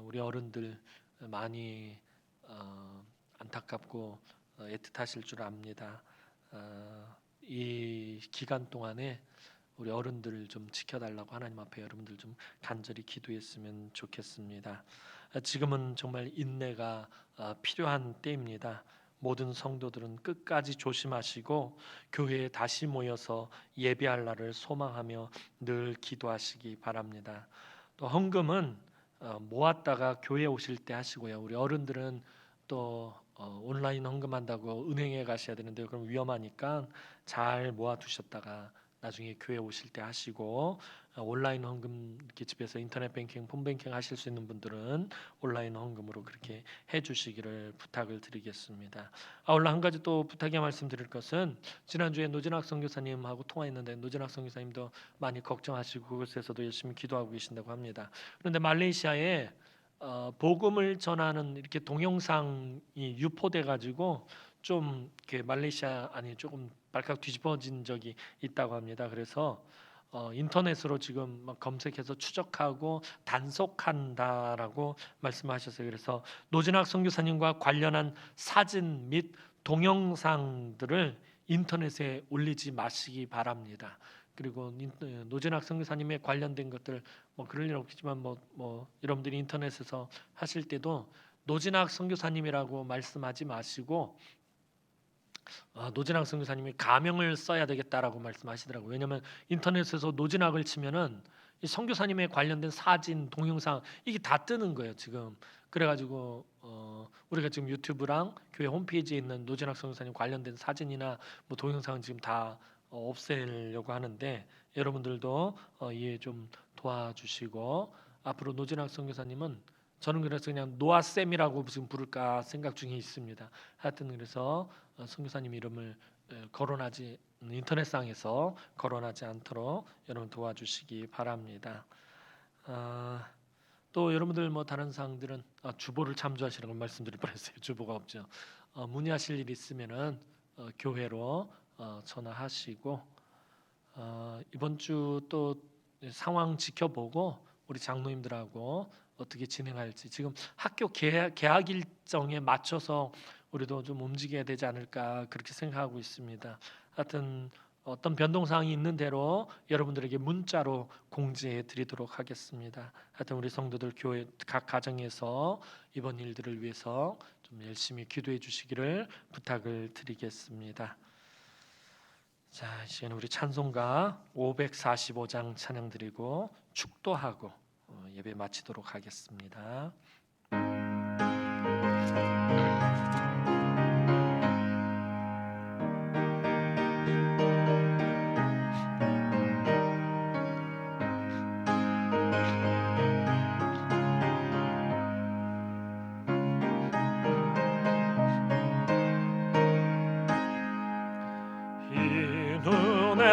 우리 어른들 많이 안타깝고 애틋하실 줄 압니다. 이 기간 동안에 우리 어른들을 좀 지켜달라고 하나님 앞에 여러분들 좀 간절히 기도했으면 좋겠습니다. 지금은 정말 인내가 필요한 때입니다. 모든 성도들은 끝까지 조심하시고 교회에 다시 모여서 예배할 날을 소망하며 늘 기도하시기 바랍니다. 또 헌금은 모았다가 교회 오실 때 하시고요. 우리 어른들은 또 온라인 헌금한다고 은행에 가셔야 되는데 그럼 위험하니까 잘 모아두셨다가 나중에 교회 오실 때 하시고 온라인 헌금 이렇게 집에서 인터넷 뱅킹, 폰 뱅킹 하실 수 있는 분들은 온라인 헌금으로 그렇게 해주시기를 부탁을 드리겠습니다. 아울러 한 가지 또 부탁의 말씀드릴 것은 지난주에 노진학 선교사님하고 통화했는데 노진학 선교사님도 많이 걱정하시고 그곳에서도 열심히 기도하고 계신다고 합니다. 그런데 말레이시아에 복음을 전하는 이렇게 동영상이 유포돼 가지고 좀 이렇게 말레이시아 안이 조금 발칵 뒤집어진 적이 있다고 합니다. 그래서 인터넷으로 지금 막 검색해서 추적하고 단속한다라고 말씀하셨어요. 그래서 노진학 선교사님과 관련한 사진 및 동영상들을 인터넷에 올리지 마시기 바랍니다. 그리고 노진학 선교사님에 관련된 것들 뭐 그럴 일 없겠지만 뭐 여러분들이 인터넷에서 하실 때도 노진학 선교사님이라고 말씀하지 마시고 노진학 선교사님이 가명을 써야 되겠다라고 말씀하시더라고요. 왜냐하면 인터넷에서 노진학을 치면은 이 선교사님에 관련된 사진, 동영상 이게 다 뜨는 거예요. 지금 그래가지고 우리가 지금 유튜브랑 교회 홈페이지에 있는 노진학 선교사님 관련된 사진이나 뭐 동영상은 지금 다 없애려고 하는데 여러분들도 이해 좀 도와주시고 앞으로 노진학 선교사님은 저는 그래서 그냥 노아쌤이라고 지금 부를까 생각 중에 있습니다. 하여튼 그래서 선교사님 이름을 거론하지 인터넷상에서 거론하지 않도록 여러분 도와주시기 바랍니다. 또 여러분들 뭐 다른 사항들은 주보를 참조하시라고 말씀드릴 뻔했어요. 주보가 없죠. 문의하실 일 있으면은 교회로 전화하시고 이번 주 또 상황 지켜보고 우리 장로님들하고 어떻게 진행할지 지금 학교 개학 일정에 맞춰서 우리도 좀 움직여야 되지 않을까 그렇게 생각하고 있습니다. 하여튼 어떤 변동사항이 있는 대로 여러분들에게 문자로 공지해 드리도록 하겠습니다. 하여튼 우리 성도들 교회 각 가정에서 이번 일들을 위해서 좀 열심히 기도해 주시기를 부탁을 드리겠습니다. 자, 이 시간에 우리 찬송가 545장 찬양 드리고 축도하고 예배 마치도록 하겠습니다.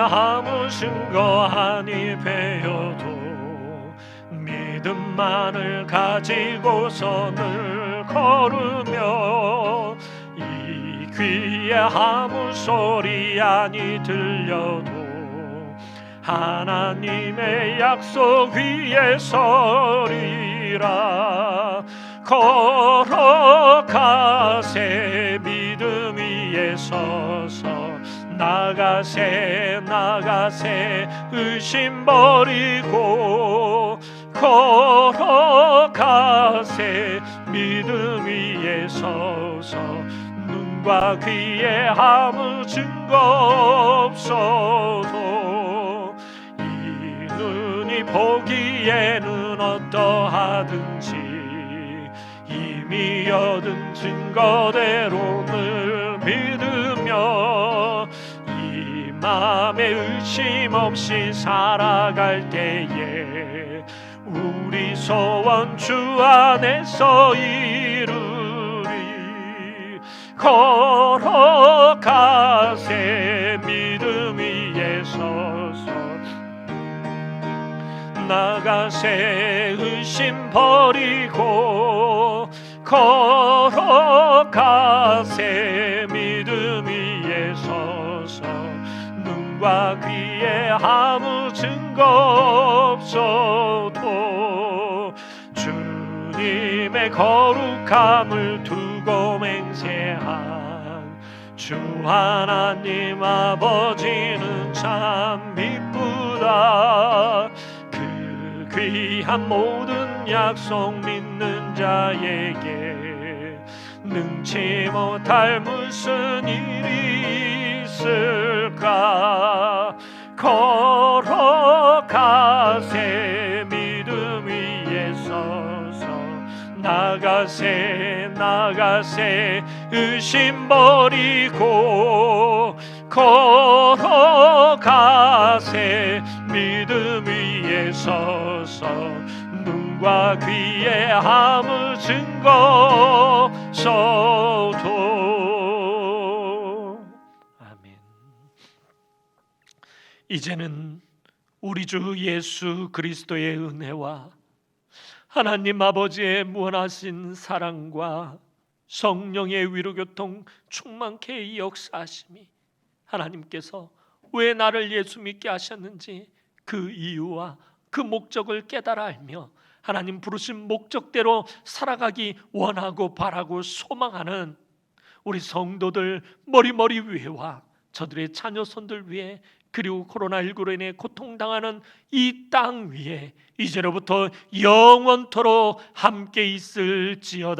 아무 증거 아니 배워도 믿음만을 가지고서 늘 걸으며 이 귀에 아무 소리 아니 들려도 하나님의 약속 위에 서리라. 걸어가세 믿음 위에 서서 나가세 나가세 의심 버리고 걸어가세 믿음 위에 서서 눈과 귀에 아무 증거 없어도 이 눈이 보기에는 어떠하든지 이미 얻은 증거대로 늘 믿으며 이 맘에 의심 없이 살아갈 때에 우리 소원 주 안에서 이루리. 걸어가세 믿음 위에 서서 나가세 의심 버리고 걸어가세 믿음 위에 서서 눈과 귀에 아무 증거 없어도 주님의 거룩함을 두고 맹세한 주 하나님 아버지는 참 미쁘다. 그 귀한 모든 약속 믿는 자에게 능치 못할 무슨 일이 있을까. 걸어가세 믿음 위에 서서 나가세 나가세 의심 버리고 걸어가세 믿음 위에 서서 눈과 귀에 아무 증거 없어도. 아멘. 이제는 우리 주 예수 그리스도의 은혜와 하나님 아버지의 무한하신 사랑과 성령의 위로교통 충만케 역사하심이 하나님께서 왜 나를 예수 믿게 하셨는지 그 이유와 그 목적을 깨달아 알며 하나님 부르신 목적대로 살아가기 원하고 바라고 소망하는 우리 성도들 머리머리 위에와 저들의 자녀손들 위에 그리고 코로나19로 인해 고통당하는 이 땅 위에 이제로부터 영원토록 함께 있을지어다.